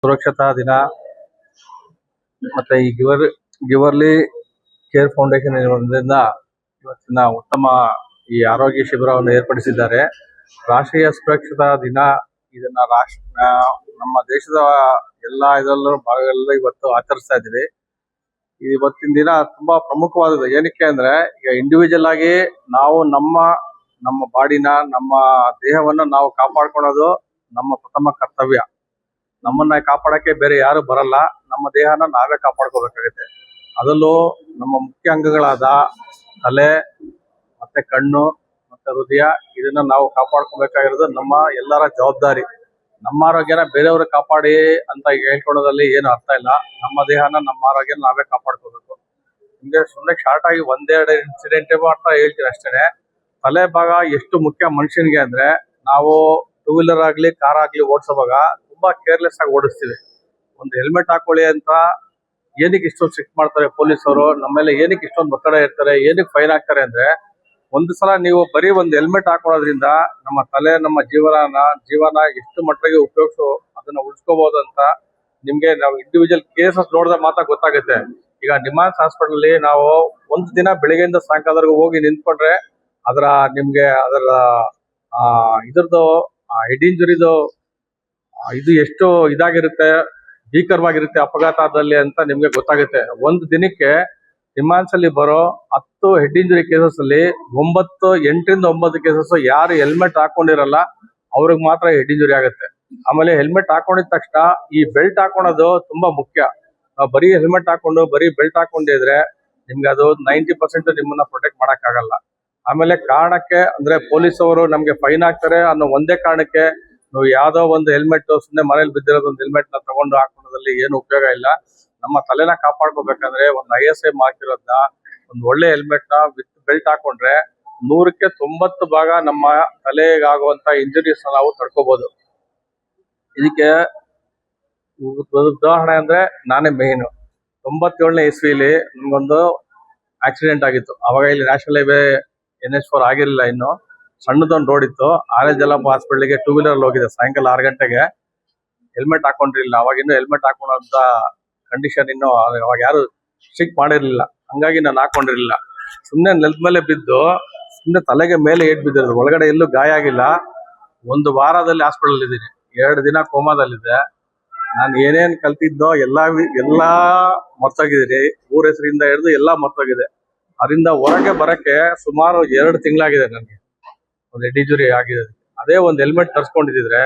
ಸುರಕ್ಷತಾ ದಿನ ಮತ್ತೆ ಈ ಗಿವರ್ಲಿ ಕೇರ್ ಫೌಂಡೇಶನ್ ಇರೋದ್ರಿಂದ ಇವತ್ತಿನ ಉತ್ತಮ ಈ ಆರೋಗ್ಯ ಶಿಬಿರವನ್ನು ಏರ್ಪಡಿಸಿದ್ದಾರೆ. ರಾಷ್ಟ್ರೀಯ ಸುರಕ್ಷತಾ ದಿನ ಇದನ್ನ ನಮ್ಮ ದೇಶದ ಎಲ್ಲಾ ಭಾಗಗಳಲ್ಲಿ ಇವತ್ತು ಆಚರಿಸ್ತಾ ಇದ್ದೀವಿ. ಇವತ್ತಿನ ದಿನ ತುಂಬಾ ಪ್ರಮುಖವಾದದ್ದು. ಏನಕ್ಕೆ ಅಂದ್ರೆ ಈಗ ಇಂಡಿವಿಜುವಲ್ ಆಗಿ ನಾವು ನಮ್ಮ ಬಾಡಿನ, ನಮ್ಮ ದೇಹವನ್ನು ನಾವು ಕಾಪಾಡ್ಕೊಳ್ಳೋದು ನಮ್ಮ ಪ್ರಥಮ ಕರ್ತವ್ಯ. ನಮ್ಮನ್ನ ಕಾಪಾಡಕ್ಕೆ ಬೇರೆ ಯಾರು ಬರಲ್ಲ. ನಮ್ಮ ದೇಹನ ನಾವೇ ಕಾಪಾಡ್ಕೋಬೇಕಾಗುತ್ತೆ. ಅದರಲ್ಲೂ ನಮ್ಮ ಮುಖ್ಯ ಅಂಗಗಳಾದ ತಲೆ ಮತ್ತೆ ಕಣ್ಣು ಮತ್ತೆ ಹೃದಯ, ಇದನ್ನ ನಾವು ಕಾಪಾಡ್ಕೋಬೇಕಾಗಿರೋದು ನಮ್ಮ ಎಲ್ಲರ ಜವಾಬ್ದಾರಿ. ನಮ್ಮ ಆರೋಗ್ಯನ ಬೇರೆಯವರು ಕಾಪಾಡಿ ಅಂತ ಹೇಳ್ಕೊಳ್ಳೋದ್ರಲ್ಲಿ ಏನು ಅರ್ಥ ಇಲ್ಲ. ನಮ್ಮ ದೇಹನ, ನಮ್ಮ ಆರೋಗ್ಯನ ನಾವೇ ಕಾಪಾಡ್ಕೋಬೇಕು. ನಿಮ್ಗೆ ಸುಮ್ಮನೆ ಶಾರ್ಟ್ ಆಗಿ ಒಂದೆರಡು ಇನ್ಸಿಡೆಂಟ್ ಮಾತ್ರ ಹೇಳ್ತೀನಿ ಅಷ್ಟೇನೆ. ತಲೆ ಭಾಗ ಎಷ್ಟು ಮುಖ್ಯ ಮನುಷ್ಯನಿಗೆ ಅಂದ್ರೆ, ನಾವು ಟೂ ವೀಲರ್ ಆಗ್ಲಿ ಕಾರ್ ಆಗ್ಲಿ ಓಡಿಸೋವಾಗ ತುಂಬಾ ಕೇರ್ಲೆಸ್ ಆಗಿ ಓಡಿಸ್ತೀವಿ. ಒಂದು ಹೆಲ್ಮೆಟ್ ಹಾಕೊಳ್ಳಿ ಅಂತ ಏನಕ್ಕೆ ಇಷ್ಟೊಂದು ಸ್ಟ್ರಿಕ್ಟ್ ಮಾಡ್ತಾರೆ ಪೊಲೀಸರು, ನಮ್ಮ ಮೇಲೆ ಏನಕ್ಕೆ ಇಷ್ಟೊಂದು ಒತ್ತಡ ಇರ್ತಾರೆ, ಏನಕ್ಕೆ ಫೈನ್ ಹಾಕ್ತಾರೆ ಅಂದ್ರೆ, ಒಂದು ಸಲ ನೀವು ಬರೀ ಒಂದು ಹೆಲ್ಮೆಟ್ ಹಾಕೊಳ್ಳೋದ್ರಿಂದ ನಮ್ಮ ತಲೆ, ನಮ್ಮ ಜೀವನ ಎಷ್ಟು ಮಟ್ಟಿಗೆ ಅದನ್ನ ಉಳಿಸ್ಕೋಬಹುದು ಅಂತ ನಿಮ್ಗೆ ನಾವು ಇಂಡಿವಿಜುವಲ್ ಕೇಸಸ್ ನೋಡಿದ್ರೆ ಮಾತ್ರ ಗೊತ್ತಾಗುತ್ತೆ. ಈಗ ನಿಮಾನ್ಸ್ ಹಾಸ್ಪಿಟಲ್ ಅಲ್ಲಿ ನಾವು ಒಂದು ದಿನ ಬೆಳಿಗ್ಗೆಯಿಂದ ಸಾಯಂಕಾಲವರೆಗೂ ಹೋಗಿ ನಿಂತ್ಕೊಂಡ್ರೆ ನಿಮ್ಗೆ ಇದ್ರದ್ದು ಹೆಡ್ ಇಂಜುರಿದು ಇದು ಎಷ್ಟು ಇದಾಗಿರುತ್ತೆ, ಭೀಕರವಾಗಿರುತ್ತೆ ಅಪಘಾತದಲ್ಲಿ ಅಂತ ನಿಮ್ಗೆ ಗೊತ್ತಾಗುತ್ತೆ. ಒಂದು ದಿನಕ್ಕೆ ನಿಮಾನ್ಸ್ ಅಲ್ಲಿ ಬರೋ 10 ಹೆಡ್ ಇಂಜುರಿ ಕೇಸಸ್ ಅಲ್ಲಿ 8 ರಿಂದ 9 ಕೇಸಸ್ ಯಾರು ಹೆಲ್ಮೆಟ್ ಹಾಕೊಂಡಿರಲ್ಲ ಅವ್ರಿಗೆ ಮಾತ್ರ ಹೆಡ್ ಇಂಜುರಿ ಆಗುತ್ತೆ. ಆಮೇಲೆ ಹೆಲ್ಮೆಟ್ ಹಾಕೊಂಡಿದ ತಕ್ಷಣ ಈ ಬೆಲ್ಟ್ ಹಾಕೊಳೋದು ತುಂಬಾ ಮುಖ್ಯ. ಬರೀ ಹೆಲ್ಮೆಟ್ ಹಾಕೊಂಡು ಬರೀ ಬೆಲ್ಟ್ ಹಾಕೊಂಡಿದ್ರೆ ನಿಮ್ಗೆ ಅದು 90% ನಿಮ್ಮನ್ನ ಪ್ರೊಟೆಕ್ಟ್ ಮಾಡಕ್ ಆಗಲ್ಲ. ಆಮೇಲೆ ಕಾರಣಕ್ಕೆ ಅಂದ್ರೆ ಪೊಲೀಸ್ ಅವರು ನಮ್ಗೆ ಫೈನ್ ಹಾಕ್ತಾರೆ ಅನ್ನೋ ಒಂದೇ ಕಾರಣಕ್ಕೆ ನಾವು ಯಾವ್ದೋ ಒಂದು ಹೆಲ್ಮೆಟ್ ಸುಮ್ಮನೆ ಮನೇಲಿ ಬಿದ್ದಿರೋದು ಒಂದು ಹೆಲ್ಮೆಟ್ ನ ತಗೊಂಡು ಹಾಕೋದ್ರಲ್ಲಿ ಏನು ಉಪಯೋಗ ಇಲ್ಲ. ನಮ್ಮ ತಲೆನ ಕಾಪಾಡ್ಕೋಬೇಕಂದ್ರೆ ಒಂದು ISI ಮಾರ್ಕ್ ಇರೋದ್ನ ಒಂದು ಒಳ್ಳೆ ಹೆಲ್ಮೆಟ್ ನ ವಿತ್ ಬೆಲ್ಟ್ ಹಾಕೊಂಡ್ರೆ 100ಕ್ಕೆ 90 ಭಾಗ ನಮ್ಮ ತಲೆಗಾಗುವಂತ ಇಂಜುರೀಸ್ ನಾವು ತಡ್ಕೋಬಹುದು. ಇದಕ್ಕೆ ಉದಾಹರಣೆ ಅಂದ್ರೆ ನಾನೇ ಮೇನ್. 97ನೇ ಇಸ್ವಿಲಿ ನಮ್ಗೊಂದು ಆಕ್ಸಿಡೆಂಟ್ ಆಗಿತ್ತು. ಅವಾಗ ಇಲ್ಲಿ ನ್ಯಾಷನಲ್ ಹೈವೇ NH4 ಆಗಿರ್ಲಿಲ್ಲ, ಇನ್ನು ಸಣ್ಣದೊಂದು ರೋಡ್ ಇತ್ತು. ಜಲಪ ಹಾಸ್ಪಿಟ್ಲಿಗೆ ಟೂ ವೀಲರ್ ಹೋಗಿದೆ ಸಾಯಂಕಾಲ 6 ಗಂಟೆಗೆ. ಹೆಲ್ಮೆಟ್ ಹಾಕೊಂಡಿರ್ಲಿಲ್ಲ. ಅವಾಗ ಇನ್ನು ಹೆಲ್ಮೆಟ್ ಹಾಕೊಳ್ಳೋಂತ ಕಂಡೀಷನ್ ಇನ್ನು ಅವಾಗ ಯಾರು ಸ್ಟ್ರಿಕ್ಟ್ ಮಾಡಿರ್ಲಿಲ್ಲ. ಹಂಗಾಗಿ ನಾನು ಹಾಕೊಂಡಿರ್ಲಿಲ್ಲ. ಸುಮ್ನೆ ನೆಲದ ಮೇಲೆ ಬಿದ್ದು ಸುಮ್ನೆ ತಲೆಗೆ ಮೇಲೆ ಏಟ್ ಬಿದ್ದಿರೋದು, ಒಳಗಡೆ ಎಲ್ಲೂ ಗಾಯ ಆಗಿಲ್ಲ. 1 ವಾರದಲ್ಲಿ ಹಾಸ್ಪಿಟಲ್ ಇದ್ದೀನಿ. 2 ದಿನ ಕೋಮಾದಲ್ಲಿದ್ದೆ. ನಾನು ಏನೇನ್ ಕಲ್ತಿದ್ದೋ ಎಲ್ಲಾ ಮರ್ತೋಗಿದ್ದೀನಿ. ಊರ ಹೆಸರಿಂದ ಹಿಡಿದು ಎಲ್ಲಾ ಮರ್ತೋಗಿದೆ. ಅದರಿಂದ ಹೊರಗೆ ಬರಕ್ಕೆ ಸುಮಾರು 2 ತಿಂಗಳಾಗಿದೆ ನನಗೆ ಒಂದು ಹೆಡ್ ಇಂಜುರಿ ಆಗಿದೆ. ಅದೇ ಒಂದು ಹೆಲ್ಮೆಟ್ ತರಿಸ್ಕೊಂಡಿದ್ರೆ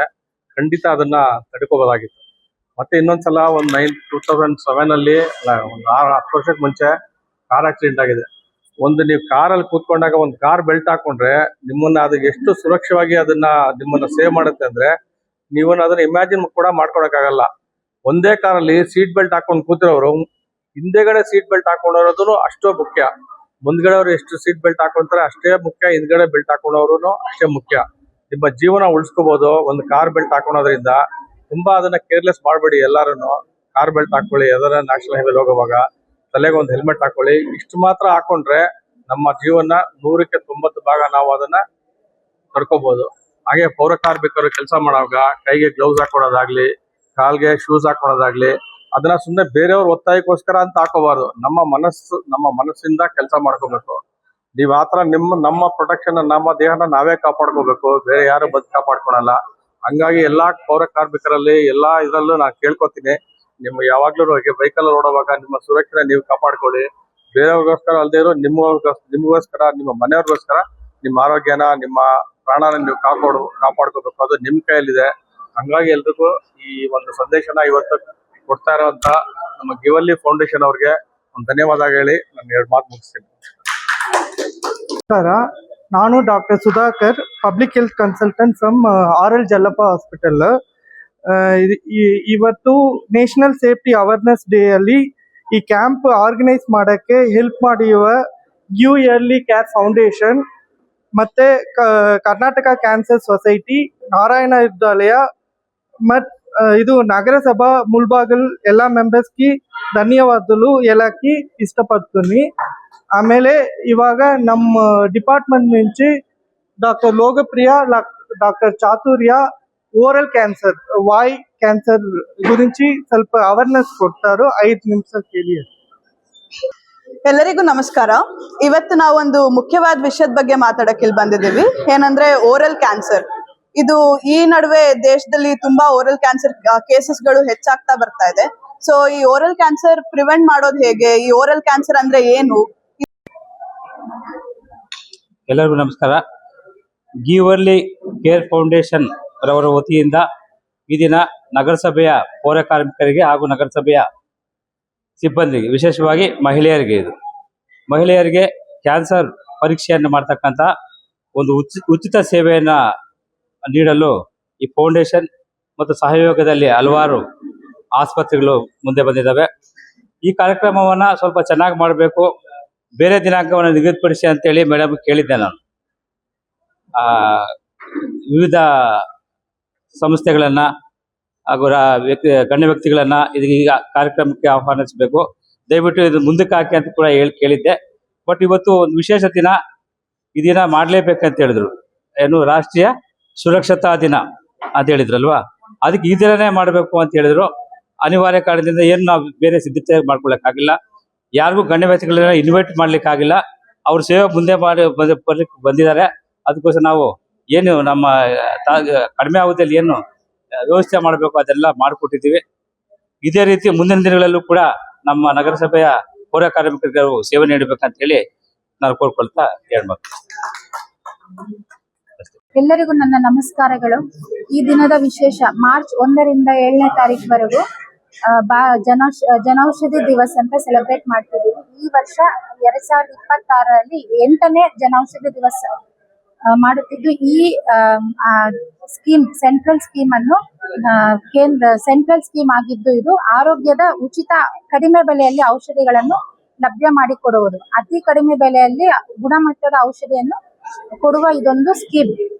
ಖಂಡಿತ ಅದನ್ನ ತಡ್ಕೋಬಹುದಾಗಿತ್ತು. ಮತ್ತೆ ಇನ್ನೊಂದ್ಸಲ 2007 ಅಲ್ಲಿ ಒಂದು 10 ವರ್ಷಕ್ಕೆ ಮುಂಚೆ ಕಾರ್ ಆಕ್ಸಿಡೆಂಟ್ ಆಗಿದೆ. ನೀವು ಕಾರಲ್ಲಿ ಕೂತ್ಕೊಂಡಾಗ ಒಂದು ಕಾರ್ ಬೆಲ್ಟ್ ಹಾಕೊಂಡ್ರೆ ನಿಮ್ಮನ್ನ ಅದು ಎಷ್ಟು ಸುರಕ್ಷವಾಗಿ ನಿಮ್ಮನ್ನ ಸೇವ್ ಮಾಡುತ್ತೆ ಅಂದ್ರೆ ಅದನ್ನ ಇಮ್ಯಾಜಿನ್ ಕೂಡ ಮಾಡ್ಕೊಳಕ್ಕಾಗಲ್ಲ. ಒಂದೇ ಕಾರಲ್ಲಿ ಸೀಟ್ ಬೆಲ್ಟ್ ಹಾಕೊಂಡು ಕೂತಿರೋರು ಹಿಂದೆಗಡೆ ಸೀಟ್ ಬೆಲ್ಟ್ ಹಾಕೊಂಡಿರೋದು ಅಷ್ಟೇ ಮುಖ್ಯ. ಮುಂದ್ಗಡೆ ಅವ್ರು ಎಷ್ಟು ಸೀಟ್ ಬೆಲ್ಟ್ ಹಾಕೊಂತಾರೆ ಅಷ್ಟೇ ಮುಖ್ಯ, ಹಿಂದ್ಗಡೆ ಬೆಲ್ಟ್ ಹಾಕೊಂಡವ್ರು ಅಷ್ಟೇ ಮುಖ್ಯ. ನಿಮ್ಮ ಜೀವನ ಉಳಿಸ್ಕೋಬಹುದು ಒಂದು ಕಾರ್ ಬೆಲ್ಟ್ ಹಾಕೊಳೋದ್ರಿಂದ. ತುಂಬಾ ಅದನ್ನ ಕೇರ್ಲೆಸ್ ಮಾಡ್ಬೇಡಿ. ಎಲ್ಲಾರು ಕಾರ್ ಬೆಲ್ಟ್ ಹಾಕೊಳ್ಳಿ. ಯಾವ್ದಾರ ನ್ಯಾಷನಲ್ ಹೈವೇ ಹೋಗುವಾಗ ತಲೆಗೆ ಒಂದು ಹೆಲ್ಮೆಟ್ ಹಾಕೊಳ್ಳಿ. ಇಷ್ಟು ಮಾತ್ರ ಹಾಕೊಂಡ್ರೆ ನಮ್ಮ ಜೀವನ 100ಕ್ಕೆ 90 ಭಾಗ ನಾವು ಅದನ್ನ ತಡ್ಕೋಬಹುದು. ಹಾಗೆ ಪೌರ ಕಾರ್ಮಿಕರು ಕೆಲಸ ಮಾಡುವಾಗ ಕೈಗೆ ಗ್ಲೌಸ್ ಹಾಕೊಳ್ಳೋದಾಗ್ಲಿ, ಕಾಲ್ಗೆ ಶೂಸ್ ಹಾಕೊಳ್ಳೋದಾಗ್ಲಿ, ಅದನ್ನ ಸುಮ್ಮನೆ ಬೇರೆಯವ್ರ ಒತ್ತಾಯಕ್ಕೋಸ್ಕರ ಅಂತ ಹಾಕೋಬಾರ್ದು. ನಮ್ಮ ಮನಸ್ಸಿಂದ ಕೆಲಸ ಮಾಡ್ಕೋಬೇಕು. ನೀವ್ ಆತರ ನಮ್ಮ ಪ್ರೊಟೆಕ್ಷನ್, ನಮ್ಮ ದೇಹನ ನಾವೇ ಕಾಪಾಡ್ಕೋಬೇಕು. ಬೇರೆ ಯಾರು ಕಾಪಾಡ್ಕೊಳಲ್ಲ. ಹಂಗಾಗಿ ಎಲ್ಲಾ ಪೌರ ಕಾರ್ಮಿಕರಲ್ಲಿ ಇದ್ರಲ್ಲೂ ನಾನು ಕೇಳ್ಕೊತೀನಿ, ಯಾವಾಗ್ಲೂ ವೆಹಿಕಲ್ ಓಡುವಾಗ ನಿಮ್ಮ ಸುರಕ್ಷಣೆ ನೀವು ಕಾಪಾಡ್ಕೊಳ್ಳಿ. ಬೇರೆಯವ್ರಿಗೋಸ್ಕರ ಅಲ್ದೇ ಇರೋ ನಿಮ್ಗೋಸ್ಕರ, ನಿಮ್ಮ ಮನೆಯವ್ರಿಗೋಸ್ಕರ ನಿಮ್ಮ ಆರೋಗ್ಯನ, ನಿಮ್ಮ ಪ್ರಾಣನ ನೀವು ಕಾಪಾಡ್ಕೋಬೇಕು. ಅದು ನಿಮ್ ಕೈಯಲ್ಲಿದೆ. ಹಂಗಾಗಿ ಎಲ್ರಿಗೂ ಈ ಒಂದು ಸಂದೇಶನ ಇವತ್ತು ಕೊಡ್ತಾ ಇರುವಂತ ನಮ್ಮ ಗಿವರ್ಲಿ ಫೌಂಡೇಶನ್ ಅವ್ರಿಗೆ ಒಂದು ಧನ್ಯವಾದ ಹೇಳಿ ನಾನು 2 ಮಾತು ಮುಗಿಸ್ತೀನಿ. ನಮಸ್ಕಾರ, ನಾನು doctor Sudhakar, public health consultant from RL Jalappa hospital. ಇವತ್ತು ನ್ಯಾಷನಲ್ ಸೇಫ್ಟಿ ಅವೇರ್ನೆಸ್ ಡೇ ಅಲ್ಲಿ ಈ ಕ್ಯಾಂಪ್ ಆರ್ಗನೈಸ್ ಮಾಡಕ್ಕೆ ಹೆಲ್ಪ್ ಮಾಡಿರುವ ಗಿವ್ ಇಯರ್ಲಿ ಕೇರ್ ಫೌಂಡೇಶನ್ ಮತ್ತೆ ಕರ್ನಾಟಕ ಕ್ಯಾನ್ಸರ್ ಸೊಸೈಟಿ, ನಾರಾಯಣ ವಿದ್ಯಾಲಯ ಮತ್ತು ಇದು ನಗರಸಭಾ ಮುಲ್ಬಾಗಲ್ ಎಲ್ಲ ಮೆಂಬರ್ಸ್ಗೆ ಧನ್ಯವಾದಗಳು ಹೇಳಕ್ಕೆ ಇಷ್ಟಪಡ್ತೀನಿ. ಆಮೇಲೆ ಇವಾಗ ನಮ್ಮ ಡಿಪಾರ್ಟ್ಮೆಂಟ್ నుంచి doctor Lokapriya, doctor Chaturya oral cancer, ವಾಯ್ క్యాన్సర్ గురించి ಸ್ವಲ್ಪ ಅವೇರ್ನೆಸ್ ಕೊಡ್ತಾರೋ 5 ನಿಮಿಷ ಕೇಳಿ. ಎಲ್ಲರಿಗೂ ನಮಸ್ಕಾರ. ಇವತ್ತು ನಾವು ಒಂದು ಮುಖ್ಯವಾದ ವಿಷಯದ ಬಗ್ಗೆ ಮಾತಾಡಕ್ಕೆ ಇಲ್ಲಿ ಬಂದಿದ್ದೀವಿ. ಏನಂದ್ರೆ ಓರಲ್ ಕ್ಯಾನ್ಸರ್. ಇದು ಈ ನಡುವೆ ದೇಶದಲ್ಲಿ ತುಂಬಾ ಓರಲ್ ಕ್ಯಾನ್ಸರ್ ಕೇಸಸ್ಗಳು ಹೆಚ್ಚಾಗ್ತಾ ಬರ್ತಾ ಇದೆ. ಸೊ ಈ ಓರಲ್ ಕ್ಯಾನ್ಸರ್ ಪ್ರಿವೆಂಟ್ ಮಾಡೋದು ಹೇಗೆ, ಈ ಓರಲ್ ಕ್ಯಾನ್ಸರ್ ಅಂದ್ರೆ ಏನು? ಎಲ್ಲರಿಗೂ ನಮಸ್ಕಾರ. ಗಿವರ್ಲಿ ಕೇರ್ ಫೌಂಡೇಶನ್ ರವರ ವತಿಯಿಂದ ಈ ದಿನ ನಗರಸಭೆಯ ಪೌರ ಕಾರ್ಮಿಕರಿಗೆ ಹಾಗೂ ನಗರಸಭೆಯ ಸಿಬ್ಬಂದಿಗೆ, ವಿಶೇಷವಾಗಿ ಮಹಿಳೆಯರಿಗೆ ಕ್ಯಾನ್ಸರ್ ಪರೀಕ್ಷೆಯನ್ನು ಮಾಡ್ತಕ್ಕಂಥ ಒಂದು ಉಚಿತ ಸೇವೆಯನ್ನು ನೀಡಲು ಈ ಫೌಂಡೇಶನ್ ಮತ್ತು ಸಹಯೋಗದಲ್ಲಿ ಹಲವಾರು ಆಸ್ಪತ್ರೆಗಳು ಮುಂದೆ ಬಂದಿದ್ದಾವೆ. ಈ ಕಾರ್ಯಕ್ರಮವನ್ನು ಸ್ವಲ್ಪ ಚೆನ್ನಾಗಿ ಮಾಡಬೇಕು, ಬೇರೆ ದಿನಾಂಕವನ್ನು ನಿಗದಿಪಡಿಸಿ ಅಂತೇಳಿ ಮೇಡಮ್ ಕೇಳಿದ್ದೆ ನಾನು. ವಿವಿಧ ಸಂಸ್ಥೆಗಳನ್ನು ಹಾಗೂ ಗಣ್ಯ ವ್ಯಕ್ತಿಗಳನ್ನು ಇದೀಗ ಕಾರ್ಯಕ್ರಮಕ್ಕೆ ಆಹ್ವಾನಿಸಬೇಕು, ದಯವಿಟ್ಟು ಇದು ಮುಂದಕ್ಕೆ ಹಾಕಿ ಅಂತ ಕೂಡ ಕೇಳಿದ್ದೆ. ಬಟ್ ಇವತ್ತು ಒಂದು ವಿಶೇಷ ದಿನ, ಈ ದಿನ ಮಾಡಲೇಬೇಕಂತ ಹೇಳಿದ್ರು. ಏನು ರಾಷ್ಟ್ರೀಯ ಸುರಕ್ಷತಾ ದಿನ ಅಂತ ಹೇಳಿದ್ರಲ್ವಾ, ಅದಕ್ಕೆ ಈ ದಿನನೇ ಮಾಡಬೇಕು ಅಂತ ಹೇಳಿದ್ರು. ಅನಿವಾರ್ಯ ಕಾರಣದಿಂದ ಏನು ನಾವು ಬೇರೆ ಸಿದ್ಧತೆ ಮಾಡ್ಕೊಳ್ಳೋಕ್ಕಾಗಿಲ್ಲ, ಯಾರಿಗೂ ಗಣ್ಯ ವ್ಯಕ್ತಿಗಳನ್ನ ಇನ್ವೈಟ್ ಮಾಡ್ಲಿಕ್ಕಾಗಿಲ್ಲ. ಅವ್ರ ಸೇವೆ ಮುಂದೆ ಬರ್ಲಿಕ್ಕೆ ಬಂದಿದ್ದಾರೆ. ಅದಕ್ಕೋಸ್ಕರ ನಾವು ಏನು ನಮ್ಮ ಕಡಿಮೆ ಅವಧಿಯಲ್ಲಿ ಏನು ವ್ಯವಸ್ಥೆ ಮಾಡಬೇಕು ಅದೆಲ್ಲ ಮಾಡಿಕೊಟ್ಟಿದ್ದೀವಿ. ಇದೇ ರೀತಿ ಮುಂದಿನ ದಿನಗಳಲ್ಲೂ ಕೂಡ ನಮ್ಮ ನಗರಸಭೆಯ ಪೌರ ಕಾರ್ಮಿಕರು ಸೇವೆ ನೀಡಬೇಕಂತ ಹೇಳಿ ನಾನು ಕೋರ್ಕೊಳ್ತಾ ಹೇಳ್ಬೇಕು. ಎಲ್ಲರಿಗೂ ನನ್ನ ನಮಸ್ಕಾರಗಳು. ಈ ದಿನದ ವಿಶೇಷ ಮಾರ್ಚ್ 1ರಿಂದ 7ನೇ ತಾರೀಕುವರೆಗೂ ಜನೌಷಧಿ ದಿವಸ ಅಂತ ಸೆಲೆಬ್ರೇಟ್ ಮಾಡ್ತಿದ್ದೀವಿ. ಈ ವರ್ಷ 2026ರಲ್ಲಿ 8ನೇ ಜನೌಷಧಿ ದಿವಸ ಮಾಡುತ್ತಿದ್ದು, ಈ ಸ್ಕೀಮ್ ಸೆಂಟ್ರಲ್ ಸ್ಕೀಮ್ ಅನ್ನು ಸೆಂಟ್ರಲ್ ಸ್ಕೀಮ್ ಆಗಿದ್ದು, ಇದು ಆರೋಗ್ಯದ ಉಚಿತ ಕಡಿಮೆ ಬೆಲೆಯಲ್ಲಿ ಔಷಧಿಗಳನ್ನು ಲಭ್ಯ ಮಾಡಿಕೊಡುವುದು. ಅತಿ ಕಡಿಮೆ ಬೆಲೆಯಲ್ಲಿ ಗುಣಮಟ್ಟದ ಔಷಧಿಯನ್ನು ಕೊಡುವ ಇದೊಂದು ಸ್ಕೀಮ್.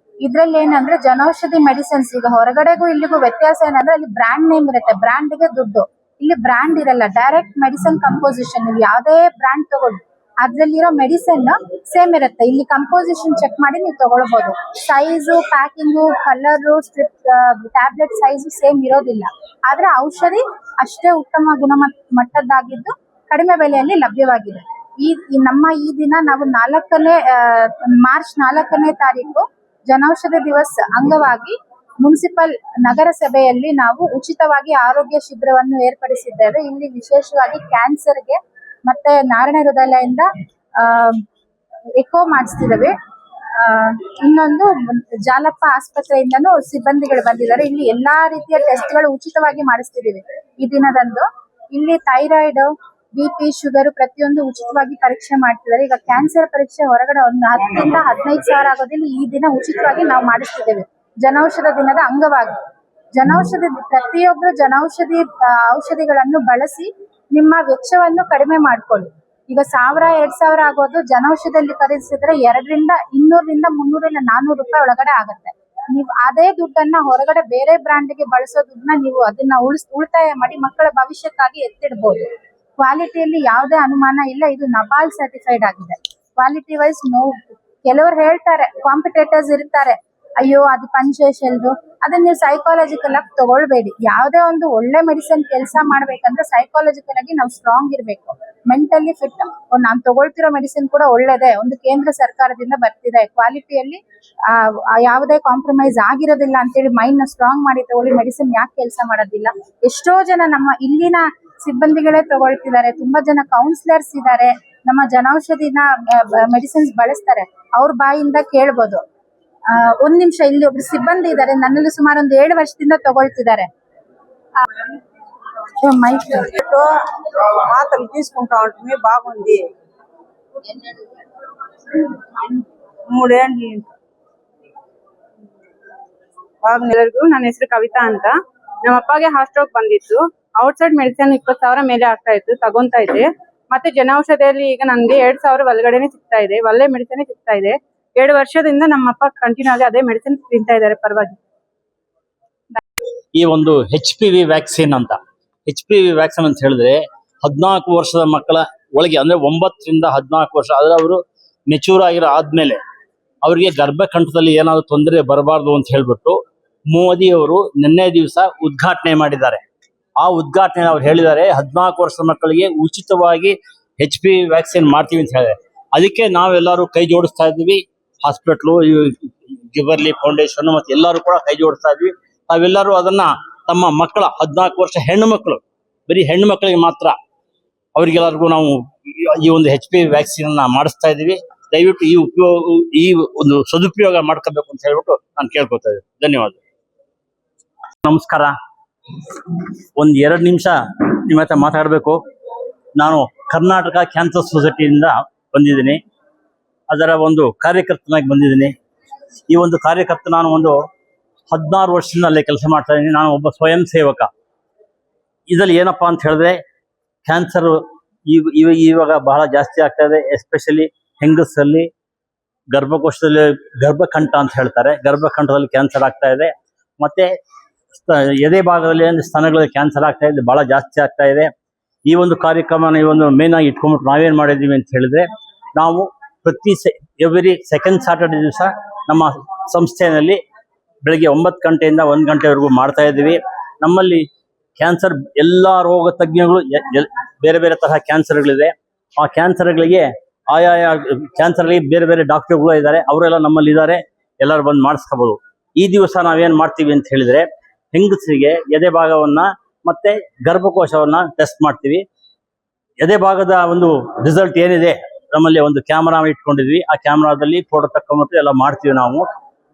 ಇದ್ರಲ್ಲಿ ಏನಂದ್ರೆ ಜನೌಷಧಿ ಮೆಡಿಸಿನ್ಸ್, ಈಗ ಹೊರಗಡೆಗೂ ಇಲ್ಲಿಗೂ ವ್ಯತ್ಯಾಸ ಏನಂದ್ರೆ ಅಲ್ಲಿ ಬ್ರ್ಯಾಂಡ್ ನೇಮ್ ಇರುತ್ತೆ, ಬ್ರ್ಯಾಂಡ್ಗೆ ದುಡ್ಡು. ಇಲ್ಲಿ ಬ್ರ್ಯಾಂಡ್ ಇರಲ್ಲ, ಡೈರೆಕ್ಟ್ ಮೆಡಿಸಿನ್ ಕಂಪೋಸಿಷನ್. ನೀವು ಯಾವುದೇ ಬ್ರ್ಯಾಂಡ್ ತಗೊಳ್ಳಿ, ಅದ್ರಲ್ಲಿರೋ ಮೆಡಿಸಿನ್ ಸೇಮ್ ಇರುತ್ತೆ. ಇಲ್ಲಿ ಕಂಪೋಸಿಷನ್ ಚೆಕ್ ಮಾಡಿ ನೀವು ತಗೊಳ್ಬಹುದು. Size, packing, colour, strip, tablet size same ಇರೋದಿಲ್ಲ. ಆದ್ರೆ ಔಷಧಿ ಅಷ್ಟೇ ಉತ್ತಮ ಗುಣಮಟ್ಟದ್ದಾಗಿದ್ದು ಕಡಿಮೆ ಬೆಲೆಯಲ್ಲಿ ಲಭ್ಯವಾಗಿದೆ. ನಮ್ಮ ಈ ದಿನ ನಾವು ಮಾರ್ಚ್ 4ನೇ ತಾರೀಕು ಜನೌಷಧಿ ದಿವಸ ಅಂಗವಾಗಿ ಮುನ್ಸಿಪಲ್ ನಗರಸಭೆಯಲ್ಲಿ ನಾವು ಉಚಿತವಾಗಿ ಆರೋಗ್ಯ ಶಿಬಿರವನ್ನು ಏರ್ಪಡಿಸಿದ್ದೇವೆ. ಇಲ್ಲಿ ವಿಶೇಷವಾಗಿ ಕ್ಯಾನ್ಸರ್ಗೆ ಮತ್ತೆ ನಾರಾಯಣ ಹೃದಯದಿಂದ ಎಕೋ ಮಾಡಿಸ್ತಿದ್ದೇವೆ. ಇನ್ನೊಂದು ಜಾಲಪ್ಪ ಆಸ್ಪತ್ರೆಯಿಂದನೂ ಸಿಬ್ಬಂದಿಗಳು ಬಂದಿದ್ದಾರೆ. ಇಲ್ಲಿ ಎಲ್ಲಾ ರೀತಿಯ ಟೆಸ್ಟ್ಗಳು ಉಚಿತವಾಗಿ ಮಾಡಿಸ್ತಿದ್ದೀವಿ ಈ ದಿನದಂದು. ಇಲ್ಲಿ ಥೈರಾಯ್ಡ್, BP, ಶುಗರ್ ಪ್ರತಿಯೊಂದು ಉಚಿತವಾಗಿ ಪರೀಕ್ಷೆ ಮಾಡ್ತಿದ್ದಾರೆ. ಈಗ ಕ್ಯಾನ್ಸರ್ ಪರೀಕ್ಷೆ ಹೊರಗಡೆ ಒಂದು 10ರಿಂದ 15 ಸಾವಿರ ಆಗೋದಿಲ್ಲ, ಈ ದಿನ ಉಚಿತವಾಗಿ ನಾವು ಮಾಡಿಸ್ತಿದ್ದೇವೆ ಜನೌಷಧ ದಿನದ ಅಂಗವಾಗಿ. ಪ್ರತಿಯೊಬ್ರು ಔಷಧಿಗಳನ್ನು ಬಳಸಿ ನಿಮ್ಮ ವೆಚ್ಚವನ್ನು ಕಡಿಮೆ ಮಾಡ್ಕೊಳ್ಳಿ. ಈಗ 1000-2000 ಆಗೋದು ಜನೌಷಧಿಯಲ್ಲಿ ಖರೀದಿಸಿದ್ರೆ 200ರಿಂದ 200ರಿಂದ 300 ಇಲ್ಲ 400 ರೂಪಾಯಿ ಒಳಗಡೆ ಆಗುತ್ತೆ. ನೀವು ಅದೇ ದುಡ್ಡನ್ನ ಹೊರಗಡೆ ಬೇರೆ ಬ್ರ್ಯಾಂಡ್ಗೆ ಬಳಸೋ ದುಡ್ಡನ್ನ ನೀವು ಅದನ್ನ ಉಳಿತಾಯ ಮಾಡಿ ಮಕ್ಕಳ ಭವಿಷ್ಯಕ್ಕಾಗಿ ಎತ್ತಿಡ್ಬೋದು. ಕ್ವಾಲಿಟಿಯಲ್ಲಿ ಯಾವುದೇ ಅನುಮಾನ ಇಲ್ಲ, ಇದು ನಬಾಲ್ ಸರ್ಟಿಫೈಡ್ ಆಗಿದೆ. ಕ್ವಾಲಿಟಿ ವೈಸ್ ಕೆಲವರು ಹೇಳ್ತಾರೆ, ಕಾಂಪಿಟೇಟರ್ಸ್ ಇರ್ತಾರೆ, ಅಯ್ಯೋ ಅದು ಪಂಚೇಶಲ್ದು, ಅದನ್ನ ನೀವು ಸೈಕಾಲಜಿಕಲ್ ಆಗಿ ತಗೊಳ್ಬೇಡಿ. ಯಾವುದೇ ಒಂದು ಒಳ್ಳೆ ಮೆಡಿಸಿನ್ ಕೆಲಸ ಮಾಡ್ಬೇಕಂದ್ರೆ ಸೈಕಾಲಜಿಕಲ್ ಆಗಿ ನಾವು ಸ್ಟ್ರಾಂಗ್ ಇರ್ಬೇಕು, ಮೆಂಟಲಿ ಫಿಟ್. ನಾನು ತಗೊಳ್ತಿರೋ ಮೆಡಿಸಿನ್ ಕೂಡ ಒಳ್ಳೇದೇ, ಒಂದು ಕೇಂದ್ರ ಸರ್ಕಾರದಿಂದ ಬರ್ತಿದೆ, ಕ್ವಾಲಿಟಿಯಲ್ಲಿ ಯಾವುದೇ ಕಾಂಪ್ರಮೈಸ್ ಆಗಿರೋದಿಲ್ಲ ಅಂತೇಳಿ ಮೈಂಡ್ ನ ಸ್ಟ್ರಾಂಗ್ ಮಾಡಿ ತಗೊಳ್ಳಿ. ಮೆಡಿಸಿನ್ ಯಾಕೆ ಕೆಲಸ ಮಾಡೋದಿಲ್ಲ? ಎಷ್ಟೋ ಜನ ನಮ್ಮ ಇಲ್ಲಿನ ಸಿಬ್ಬಂದಿಗಳೇ ತಗೊಳ್ತಿದ್ದಾರೆ, ತುಂಬಾ ಜನ ಕೌನ್ಸಿಲರ್ಸ್ ಇದ್ದಾರೆ, ನಮ್ಮ ಜನೌಷಧಿನ ಮೆಡಿಸಿನ್ಸ್ ಬಳಸ್ತಾರೆ. ಅವ್ರ ಬಾಯಿಂದ ಕೇಳ್ಬೋದು. ಒಂದ್ ನಿಮಿಷ, ಇಲ್ಲಿ ಒಬ್ರು ಸಿಬ್ಬಂದಿ ಇದ್ದಾರೆ, ನನ್ನಲ್ಲಿ ಸುಮಾರು ಒಂದು 7 ವರ್ಷದಿಂದ తగొల్తిದ್ದಾರೆ. మాత్రలు తీసుకుంటా ఉంటుంది, బాగుంది. 3 ఏళ్ళు ಎಲ್ಲರಿಗೂ. ನನ್ನ ಹೆಸರು ಕವಿತಾ ಅಂತ. ನಮ್ಮ ಅಪ್ಪಗೆ ಹಾರ್ಟ್ ಸ್ಟ್ರೋಕ್ ಬಂದಿತ್ತು. ಔಟ್ಸೈಡ್ ಮೆಡಿಸಿನ್ 20,000 ಮೇಲೆ ಆಗ್ತಾ ಇತ್ತು, ತಗೊಂತಾ ಇದ್ದೆ. ಮತ್ತೆ ಜನೌಷಧಿಯಲ್ಲಿ ಈಗ ನನಗೆ 2,000 ಒಳಗಡೆನೆ ಸಿಗ್ತಾ ಇದೆ, ಒಳ್ಳೆ ಮೆಡಿಸಿನ್ ಸಿಗ್ತಾ ಇದೆ. 2 ವರ್ಷದಿಂದ ನಮ್ಮ ಅಪ್ಪ ಕಂಟಿನ್ಯೂ ಆಗಿ ಅದೇ ಮೆಡಿಸಿನ್ ತಿಂತಾ ಇದ್ದಾರೆ, ಪರವಾಗಿ. ಈ ಒಂದು HPV ವ್ಯಾಕ್ಸಿನ್ ಅಂತ, HPV ವ್ಯಾಕ್ಸಿನ್ ಅಂತ ಹೇಳಿದ್ರೆ 14 ವರ್ಷದ ಮಕ್ಕಳ ಒಳಗೆ, ಅಂದ್ರೆ 9ರಿಂದ 14 ವರ್ಷ ಆದ್ರೆ ಅವರು ಮೆಚೂರ್ ಆಗಿರೋ ಆದ್ಮೇಲೆ ಅವರಿಗೆ ಗರ್ಭಕಂಠದಲ್ಲಿ ಏನಾದ್ರು ತೊಂದರೆ ಬರಬಾರ್ದು ಅಂತ ಹೇಳ್ಬಿಟ್ಟು ಮೋದಿ ಅವರು ನಿನ್ನೆ ದಿವಸ ಉದ್ಘಾಟನೆ ಮಾಡಿದ್ದಾರೆ. ಆ ಉದ್ಘಾಟನೆ ಅವ್ರು ಹೇಳಿದ್ದಾರೆ 14 ವರ್ಷದ ಮಕ್ಕಳಿಗೆ ಉಚಿತವಾಗಿ HPV ವ್ಯಾಕ್ಸಿನ್ ಮಾಡ್ತೀವಿ ಅಂತ ಹೇಳಿದ್ದಾರೆ. ಅದಕ್ಕೆ ನಾವೆಲ್ಲರೂ ಕೈ ಜೋಡಿಸ್ತಾ ಇದ್ದೀವಿ. ಹಾಸ್ಪಿಟ್ಲು, ಗಿಬರ್ಲಿ ಫೌಂಡೇಶನ್ ಮತ್ತೆ ಎಲ್ಲರೂ ಕೂಡ ಕೈ ಜೋಡಿಸ್ತಾ ಇದ್ವಿ. ತಾವೆಲ್ಲರೂ ಅದನ್ನ ತಮ್ಮ ಮಕ್ಕಳ 14 ವರ್ಷ ಹೆಣ್ಣು ಮಕ್ಕಳು, ಬರೀ ಹೆಣ್ಣು ಮಕ್ಕಳಿಗೆ ಮಾತ್ರ, ಅವರಿಗೆಲ್ಲರಿಗೂ ನಾವು ಈ ಒಂದು HPV ವ್ಯಾಕ್ಸಿನ್ ಅನ್ನ ಮಾಡಿಸ್ತಾ ಇದ್ದೀವಿ. ದಯವಿಟ್ಟು ಈ ಒಂದು ಸದುಪಯೋಗ ಮಾಡ್ಕೋಬೇಕು ಅಂತ ಹೇಳ್ಬಿಟ್ಟು ನಾನು ಕೇಳ್ಕೊತಾ ಇದ್ದೀನಿ. ಧನ್ಯವಾದ. ನಮಸ್ಕಾರ. ಒಂದ್ 2 ನಿಮಿಷ ನಿಮ್ಮ ಹತ್ರ ಮಾತಾಡಬೇಕು. ನಾನು ಕರ್ನಾಟಕ ಕ್ಯಾನ್ಸರ್ ಸೊಸೈಟಿಯಿಂದ ಬಂದಿದ್ದೀನಿ. ಅದರ ಒಂದು ಕಾರ್ಯಕರ್ತನಾಗಿ ಬಂದಿದ್ದೀನಿ. ಈ ಒಂದು ಕಾರ್ಯಕರ್ತ ನಾನು ಒಂದು 16 ವರ್ಷದಿಂದ ಅಲ್ಲೇ ಕೆಲಸ ಮಾಡ್ತಾ ಇದ್ದೀನಿ. ನಾನು ಒಬ್ಬ ಸ್ವಯಂ ಸೇವಕ. ಇದರಲ್ಲಿ ಏನಪ್ಪಾ ಅಂತ ಹೇಳಿದ್ರೆ, ಕ್ಯಾನ್ಸರ್ ಇವಾಗ ಬಹಳ ಜಾಸ್ತಿ ಆಗ್ತಾ ಇದೆ. ಎಸ್ಪೆಷಲಿ ಹೆಂಗಸಲ್ಲಿ ಗರ್ಭಕೋಶದಲ್ಲಿ ಗರ್ಭಕಂಠ ಅಂತ ಹೇಳ್ತಾರೆ, ಗರ್ಭಕಂಠದಲ್ಲಿ ಕ್ಯಾನ್ಸರ್ ಆಗ್ತಾ ಇದೆ. ಮತ್ತೆ ಎದೆ ಭಾಗದಲ್ಲಿ ಸ್ತನಗಳಲ್ಲಿ ಕ್ಯಾನ್ಸರ್ ಆಗ್ತಾ ಇದೆ, ಬಹಳ ಜಾಸ್ತಿ ಆಗ್ತಾ ಇದೆ. ಈ ಒಂದು ಕಾರ್ಯಕ್ರಮನ ಈ ಒಂದು ಮೇನ್ ಆಗಿ ಇಟ್ಕೊಂಡ್ಬಿಟ್ಟು ನಾವೇನ್ ಮಾಡಿದೀವಿ ಅಂತ ಹೇಳಿದ್ರೆ, ನಾವು ಎವ್ರಿ ಸೆಕೆಂಡ್ ಸ್ಯಾಟರ್ಡೆ ದಿವಸ ನಮ್ಮ ಸಂಸ್ಥೆಯಲ್ಲಿ ಬೆಳಗ್ಗೆ 9 ಗಂಟೆಯಿಂದ 1 ಗಂಟೆವರೆಗೂ ಮಾಡ್ತಾ ಇದ್ದೀವಿ. ನಮ್ಮಲ್ಲಿ ಕ್ಯಾನ್ಸರ್ ಎಲ್ಲಾ ರೋಗ ತಜ್ಞಗಳು ಬೇರೆ ಬೇರೆ ತರಹ ಕ್ಯಾನ್ಸರ್ಗಳಿದೆ. ಆ ಕ್ಯಾನ್ಸರ್ಗಳಿಗೆ ಆಯಾಯ ಕ್ಯಾನ್ಸರ್ಗಳಿಗೆ ಬೇರೆ ಬೇರೆ ಡಾಕ್ಟರ್ಗಳು ಇದ್ದಾರೆ, ಅವರೆಲ್ಲ ನಮ್ಮಲ್ಲಿ ಇದ್ದಾರೆ. ಎಲ್ಲರೂ ಬಂದು ಮಾಡಿಸ್ಕೋಬಹುದು. ಈ ದಿವಸ ನಾವೇನ್ ಮಾಡ್ತೀವಿ ಅಂತ ಹೇಳಿದ್ರೆ, ಹೆಂಗಸರಿಗೆ ಎದೆ ಭಾಗವನ್ನ ಮತ್ತೆ ಗರ್ಭಕೋಶವನ್ನ ಟೆಸ್ಟ್ ಮಾಡ್ತೀವಿ. ಎದೆ ಭಾಗದ ಒಂದು ರಿಸಲ್ಟ್ ಏನಿದೆ, ನಮ್ಮಲ್ಲಿ ಒಂದು ಕ್ಯಾಮರಾ ಇಟ್ಕೊಂಡಿದ್ವಿ. ಆ ಕ್ಯಾಮರಾದಲ್ಲಿ ಫೋಟೋ ತಕ್ಕೊಂಬಿಟ್ಟು ಎಲ್ಲ ಮಾಡ್ತೀವಿ ನಾವು.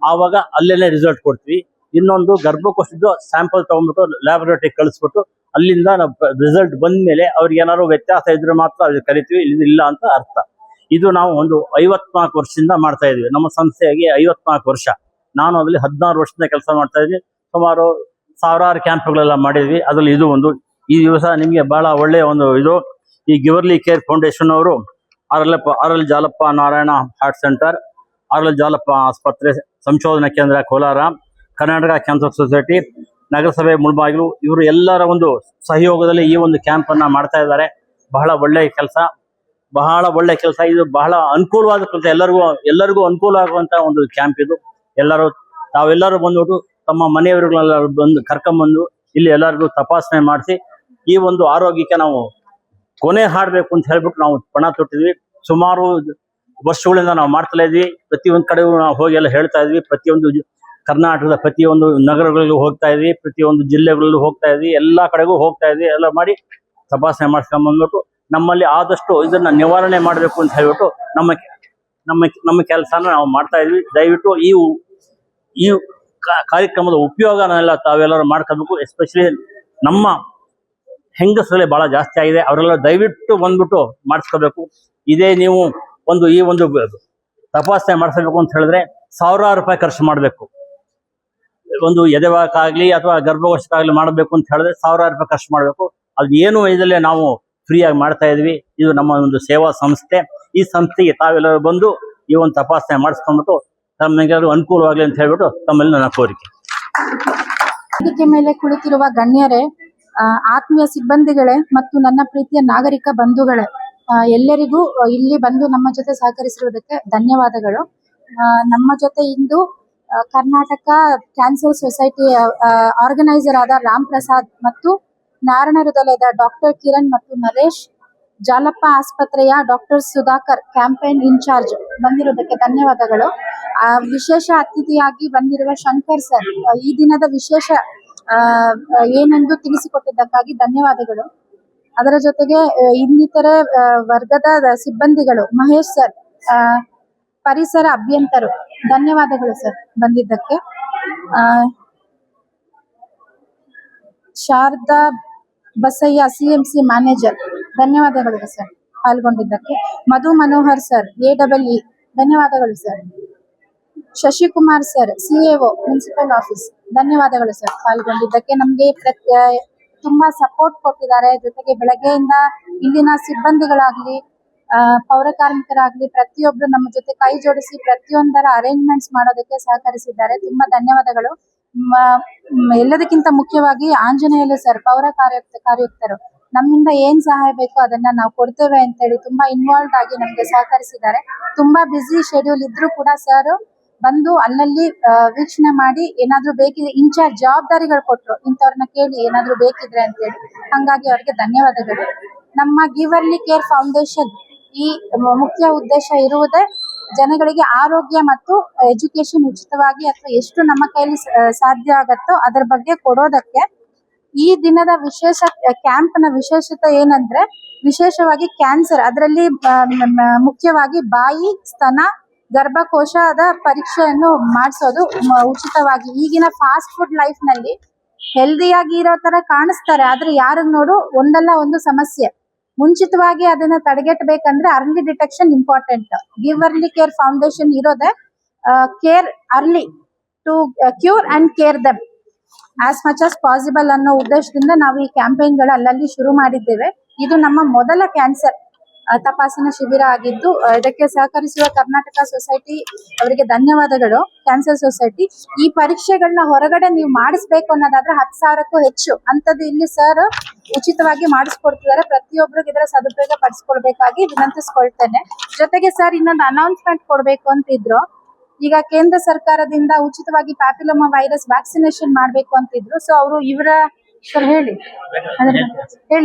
ಆವಾಗ ಅಲ್ಲೇನೆ ರಿಸಲ್ಟ್ ಕೊಡ್ತೀವಿ. ಇನ್ನೊಂದು ಗರ್ಭಕೋಶದ್ದು ಸ್ಯಾಂಪಲ್ ತಗೊಂಡ್ಬಿಟ್ಟು ಲ್ಯಾಬೊರೇಟರಿ ಕಳಿಸ್ಬಿಟ್ಟು ಅಲ್ಲಿಂದ ನಾವು ರಿಸಲ್ಟ್ ಬಂದ ಮೇಲೆ ಅವ್ರಿಗೆ ಏನಾದ್ರು ವ್ಯತ್ಯಾಸ ಇದ್ರೆ ಮಾತ್ರ ಅದಕ್ಕೆ ಕರಿತೀವಿ, ಇಲ್ಲ ಅಂತ ಅರ್ಥ. ಇದು ನಾವು ಒಂದು 54 ವರ್ಷದಿಂದ ಮಾಡ್ತಾ ಇದೀವಿ. ನಮ್ಮ ಸಂಸ್ಥೆಯಾಗಿ 54 ವರ್ಷ. ನಾನು ಅದರಲ್ಲಿ 16 ವರ್ಷದಿಂದ ಕೆಲಸ ಮಾಡ್ತಾ ಇದ್ದೀನಿ. ಸುಮಾರು 1000 ಕ್ಯಾಂಪ್ಗಳೆಲ್ಲ ಮಾಡಿದ್ವಿ. ಅದರಲ್ಲಿ ಇದು ಒಂದು. ಈ ದಿವಸ ನಿಮಗೆ ಬಹಳ ಒಳ್ಳೆಯ ಒಂದು ಇದು. ಈ ಗಿವರ್ಲಿ ಕೇರ್ ಫೌಂಡೇಶನ್ ಅವರು RL. Jalappa Narayana heart centre, RL. Jalappa ಆಸ್ಪತ್ರೆ, ಸಂಶೋಧನಾ ಕೇಂದ್ರ ಕೋಲಾರ, ಕರ್ನಾಟಕ ಕ್ಯಾನ್ಸರ್ ಸೊಸೈಟಿ, ನಗರಸಭೆ ಮುಳಬಾಗಿಲು, ಇವರು ಎಲ್ಲರ ಒಂದು ಸಹಯೋಗದಲ್ಲಿ ಈ ಒಂದು ಕ್ಯಾಂಪ್ ಅನ್ನ ಮಾಡ್ತಾ ಇದ್ದಾರೆ. ಬಹಳ ಒಳ್ಳೆಯ ಕೆಲಸ, ಬಹಳ ಒಳ್ಳೆ ಕೆಲಸ. ಇದು ಬಹಳ ಅನುಕೂಲವಾದ ಕೆಲಸ. ಎಲ್ಲರಿಗೂ ಅನುಕೂಲ ಆಗುವಂತ ಒಂದು ಕ್ಯಾಂಪ್ ಇದು. ತಾವೆಲ್ಲರೂ ಬಂದ್ಬಿಟ್ಟು ತಮ್ಮ ಮನೆಯವರುಗಳೆಲ್ಲ ಕರ್ಕೊಂಡ್ಬಂದು ಇಲ್ಲಿ ಎಲ್ಲರಿಗೂ ತಪಾಸಣೆ ಮಾಡಿಸಿ ಈ ಒಂದು ಆರೋಗ್ಯಕ್ಕೆ ನಾವು ಕೊನೆ ಹಾಡಬೇಕು ಅಂತ ಹೇಳ್ಬಿಟ್ಟು ನಾವು ಪಣ ತೊಟ್ಟಿದ್ವಿ. ಸುಮಾರು ವರ್ಷಗಳಿಂದ ನಾವು ಮಾಡ್ತಲೇ ಇದ್ವಿ. ಪ್ರತಿಯೊಂದು ಕಡೆಗೂ ನಾವು ಹೋಗಿ ಎಲ್ಲ ಹೇಳ್ತಾ ಇದ್ವಿ. ಪ್ರತಿಯೊಂದು ಕರ್ನಾಟಕದ ಪ್ರತಿಯೊಂದು ನಗರಗಳಿಗೂ ಹೋಗ್ತಾ ಇದ್ವಿ, ಪ್ರತಿಯೊಂದು ಜಿಲ್ಲೆಗಳಲ್ಲೂ ಹೋಗ್ತಾ ಇದ್ವಿ, ಎಲ್ಲಾ ಕಡೆಗೂ ಹೋಗ್ತಾ ಇದ್ವಿ. ಎಲ್ಲ ಮಾಡಿ ತಪಾಸಣೆ ಮಾಡಿಸ್ಕೊಂಡ್ ಬಂದ್ಬಿಟ್ಟು ನಮ್ಮಲ್ಲಿ ಆದಷ್ಟು ಇದನ್ನ ನಿವಾರಣೆ ಮಾಡಬೇಕು ಅಂತ ಹೇಳ್ಬಿಟ್ಟು ನಮ್ಮ ಕೆಲಸನ ನಾವು ಮಾಡ್ತಾ ಇದ್ವಿ. ದಯವಿಟ್ಟು ಈ ಕಾರ್ಯಕ್ರಮದ ಉಪಯೋಗನೆಲ್ಲ ತಾವೆಲ್ಲರೂ ಮಾಡ್ಕೋಬೇಕು. ಎಸ್ಪೆಷಲಿ ನಮ್ಮ ಹೆಂಗಸರಲ್ಲಿ ಬಹಳ ಜಾಸ್ತಿ ಆಗಿದೆ. ಅವರೆಲ್ಲ ದಯವಿಟ್ಟು ಬಂದ್ಬಿಟ್ಟು ಮಾಡಿಸ್ಕೋಬೇಕು. ಇದೇ ನೀವು ಈ ಒಂದು ತಪಾಸಣೆ ಮಾಡಿಸ್ಬೇಕು ಅಂತ ಹೇಳಿದ್ರೆ 1000 ರೂಪಾಯಿ ಖರ್ಚು ಮಾಡಬೇಕು. ಒಂದು ಎದೆವಾಗಕ್ಕಾಗ್ಲಿ ಅಥವಾ ಗರ್ಭಕೋಶಕ್ಕಾಗ್ಲಿ ಮಾಡಬೇಕು ಅಂತ ಹೇಳಿದ್ರೆ 1000 ರೂಪಾಯಿ ಖರ್ಚು ಮಾಡಬೇಕು. ಅದು ಏನು ಇದಲ್ಲೇ ನಾವು ಫ್ರೀಯಾಗಿ ಮಾಡ್ತಾ ಇದ್ವಿ. ಇದು ನಮ್ಮ ಒಂದು ಸೇವಾ ಸಂಸ್ಥೆ. ಈ ಸಂಸ್ಥೆಗೆ ತಾವೆಲ್ಲರೂ ಬಂದು ಈ ಒಂದು ತಪಾಸಣೆ ಮಾಡಿಸ್ಕೊಂಡ್ಬಿಟ್ಟು ತಮ್ಮೆಲ್ಲರೂ ಅನುಕೂಲವಾಗಲಿ ಅಂತ ಹೇಳ್ಬಿಟ್ಟು ತಮ್ಮಲ್ಲಿ ನನ್ನ ಕೋರಿಕೆ. ವೇದಿಕೆ ಮೇಲೆ ಕುಳಿತಿರುವ ಗಣ್ಯರೇ, ಆತ್ಮೀಯ ಸಿಬ್ಬಂದಿಗಳೇ ಮತ್ತು ನನ್ನ ಪ್ರೀತಿಯ ನಾಗರಿಕ ಬಂಧುಗಳೇ, ಎಲ್ಲರಿಗೂ ಇಲ್ಲಿ ಬಂದು ನಮ್ಮ ಜೊತೆ ಸಹಕರಿಸಿರುವುದಕ್ಕೆ ಧನ್ಯವಾದಗಳು. ನಮ್ಮ ಜೊತೆ ಇಂದು ಕರ್ನಾಟಕ ಕ್ಯಾನ್ಸರ್ ಸೊಸೈಟಿ ಆರ್ಗನೈಸರ್ ಆದ ರಾಮ್ ಪ್ರಸಾದ್ ಮತ್ತು ನಾರಾಯಣ ಹೃದಯದ ಡಾಕ್ಟರ್ ಕಿರಣ್ ಮತ್ತು ನರೇಶ್, ಜಾಲಪ್ಪ ಆಸ್ಪತ್ರೆಯ ಡಾಕ್ಟರ್ ಸುಧಾಕರ್ ಕ್ಯಾಂಪೇನ್ ಇನ್ಚಾರ್ಜ್ ಬಂದಿರುವುದಕ್ಕೆ ಧನ್ಯವಾದಗಳು. ವಿಶೇಷ ಅತಿಥಿಯಾಗಿ ಬಂದಿರುವ ಶಂಕರ್ ಸರ್ ಈ ದಿನದ ವಿಶೇಷ ಏನೆಂದು ತಿಳಿಸಿಕೊಟ್ಟಿದ್ದಕ್ಕಾಗಿ ಧನ್ಯವಾದಗಳು. ಅದರ ಜೊತೆಗೆ ಇನ್ನಿತರೆ ವರ್ಗದ ಸಿಬ್ಬಂದಿಗಳು, ಮಹೇಶ್ ಸರ್, ಪರಿಸರ ಅಭಿಯಂತರು, ಧನ್ಯವಾದಗಳು ಸರ್ ಬಂದಿದ್ದಕ್ಕೆ. ಶಾರದಾ ಬಸಯ್ಯ CMC ಮ್ಯಾನೇಜರ್, ಧನ್ಯವಾದಗಳು ಸರ್ ಪಾಲ್ಗೊಂಡಿದ್ದಕ್ಕೆ. ಮಧು ಮನೋಹರ್ ಸರ್ AEE, ಧನ್ಯವಾದಗಳು sir. Shashikumar sir CAO municipal office, ಧನ್ಯವಾದಗಳು ಸರ್ ಪಾಲ್ಗೊಂಡಿದ್ದಕ್ಕೆ. ನಮ್ಗೆ ತುಂಬಾ ಸಪೋರ್ಟ್ ಕೊಟ್ಟಿದ್ದಾರೆ. ಜೊತೆಗೆ ಬೆಳಗ್ಗೆಯಿಂದ ಇಲ್ಲಿನ ಸಿಬ್ಬಂದಿಗಳಾಗ್ಲಿ, ಪೌರ ಕಾರ್ಮಿಕರಾಗ್ಲಿ, ಪ್ರತಿಯೊಬ್ರು ನಮ್ಮ ಜೊತೆ ಕೈ ಜೋಡಿಸಿ ಪ್ರತಿಯೊಂದರ ಅರೇಂಜ್ಮೆಂಟ್ಸ್ ಮಾಡೋದಕ್ಕೆ ಸಹಕರಿಸಿದ್ದಾರೆ. ತುಂಬಾ ಧನ್ಯವಾದಗಳು. ಎಲ್ಲದಕ್ಕಿಂತ ಮುಖ್ಯವಾಗಿ ಆಂಜನೇಯಲು ಸರ್, ಪೌರ ಕಾರ್ಯಕರ್ತರು, ನಮ್ಮಿಂದ ಏನ್ ಸಹಾಯ ಬೇಕೋ ಅದನ್ನ ನಾವು ಕೊಡ್ತೇವೆ ಅಂತ ಹೇಳಿ ತುಂಬಾ ಇನ್ವಾಲ್ವ್ ಆಗಿ ನಮ್ಗೆ ಸಹಕರಿಸಿದ್ದಾರೆ. ತುಂಬಾ ಬ್ಯುಸಿ ಶೆಡ್ಯೂಲ್ ಇದ್ರೂ ಕೂಡ ಸರ್ ಬಂದು ಅಲ್ಲಲ್ಲಿ ವೀಕ್ಷಣೆ ಮಾಡಿ ಏನಾದ್ರೂ ಬೇಕಿದ್ರೆ ಇನ್ಚಾರ್ಜ್ ಜವಾಬ್ದಾರಿಗಳು ಕೊಟ್ರು, ಇಂಥವ್ರನ್ನ ಕೇಳಿ ಏನಾದ್ರೂ ಬೇಕಿದ್ರೆ ಅಂತ ಹೇಳಿ. ಹಂಗಾಗಿ ಅವರಿಗೆ ಧನ್ಯವಾದಗಳು. ನಮ್ಮ ಗಿವರ್ಲಿ ಕೇರ್ ಫೌಂಡೇಶನ್ ಈ ಮುಖ್ಯ ಉದ್ದೇಶ ಇರುವುದೇ ಜನಗಳಿಗೆ ಆರೋಗ್ಯ ಮತ್ತು ಎಜುಕೇಶನ್ ಉಚಿತವಾಗಿ ಅಥವಾ ಎಷ್ಟು ನಮ್ಮ ಕೈಲಿ ಸಾಧ್ಯ ಆಗತ್ತೋ ಅದರ ಬಗ್ಗೆ ಕೊಡೋದಕ್ಕೆ. ಈ ದಿನದ ವಿಶೇಷ ಕ್ಯಾಂಪ್ನ ವಿಶೇಷತೆ ಏನಂದ್ರೆ, ವಿಶೇಷವಾಗಿ ಕ್ಯಾನ್ಸರ್, ಅದರಲ್ಲಿ ಮುಖ್ಯವಾಗಿ ಬಾಯಿ, ಸ್ತನ, ಗರ್ಭಕೋಶದ ಪರೀಕ್ಷೆಯನ್ನು ಮಾಡಿಸೋದು ಉಚಿತವಾಗಿ. ಈಗಿನ ಫಾಸ್ಟ್ ಫುಡ್ ಲೈಫ್ ನಲ್ಲಿ ಹೆಲ್ದಿಯಾಗಿ ಇರೋ ತರ ಕಾಣಿಸ್ತಾರೆ, ಆದ್ರೆ ಯಾರಿಗ್ ನೋಡು ಒಂದಲ್ಲ ಒಂದು ಸಮಸ್ಯೆ. ಮುಂಚಿತವಾಗಿ ಅದನ್ನ ತಡೆಗಟ್ಟಬೇಕಂದ್ರೆ early detection important. Give early care foundation ಇರೋದೇ care early to cure and care them as much as possible ಅನ್ನೋ ಉದ್ದೇಶದಿಂದ ನಾವು ಈ ಕ್ಯಾಂಪೇನ್ ಗಳು ಅಲ್ಲಲ್ಲಿ ಶುರು ಮಾಡಿದ್ದೇವೆ. ಇದು ನಮ್ಮ ಮೊದಲ ಕ್ಯಾನ್ಸರ್ ತಪಾಸಣಾ ಶಿಬಿರ ಆಗಿದ್ದು, ಇದಕ್ಕೆ ಸಹಕರಿಸುವ ಕರ್ನಾಟಕ ಸೊಸೈಟಿ ಅವರಿಗೆ ಧನ್ಯವಾದಗಳು. ಕ್ಯಾನ್ಸರ್ ಸೊಸೈಟಿ ಈ ಪರೀಕ್ಷೆಗಳನ್ನ ಹೊರಗಡೆ ನೀವು ಮಾಡಿಸ್ಬೇಕು ಅನ್ನೋದಾದ್ರೆ 10,000ಕ್ಕೂ ಹೆಚ್ಚು ಅಂತದ್ದು ಇಲ್ಲಿ ಸರ್ ಉಚಿತವಾಗಿ ಮಾಡಿಸ್ಕೊಡ್ತಿದ್ದಾರೆ. ಪ್ರತಿಯೊಬ್ಬರಿಗೆ ಇದರ ಸದುಪಯೋಗ ಪಡಿಸ್ಕೊಳ್ಬೇಕಾಗಿ ವಿನಂತಿಸ್ಕೊಳ್ತೇನೆ. ಜೊತೆಗೆ ಸರ್ ಇನ್ನೊಂದು ಅನೌನ್ಸ್ಮೆಂಟ್ ಕೊಡ್ಬೇಕು ಅಂತಿದ್ರು. ಈಗ ಕೇಂದ್ರ ಸರ್ಕಾರದಿಂದ ಉಚಿತವಾಗಿ ಪ್ಯಾಪಿಲೋಮಾ ವೈರಸ್ ವ್ಯಾಕ್ಸಿನೇಷನ್ ಮಾಡ್ಬೇಕು ಅಂತಿದ್ರು. ಸೊ ಅವರು ಇವರ ಸರ್ ಹೇಳಿ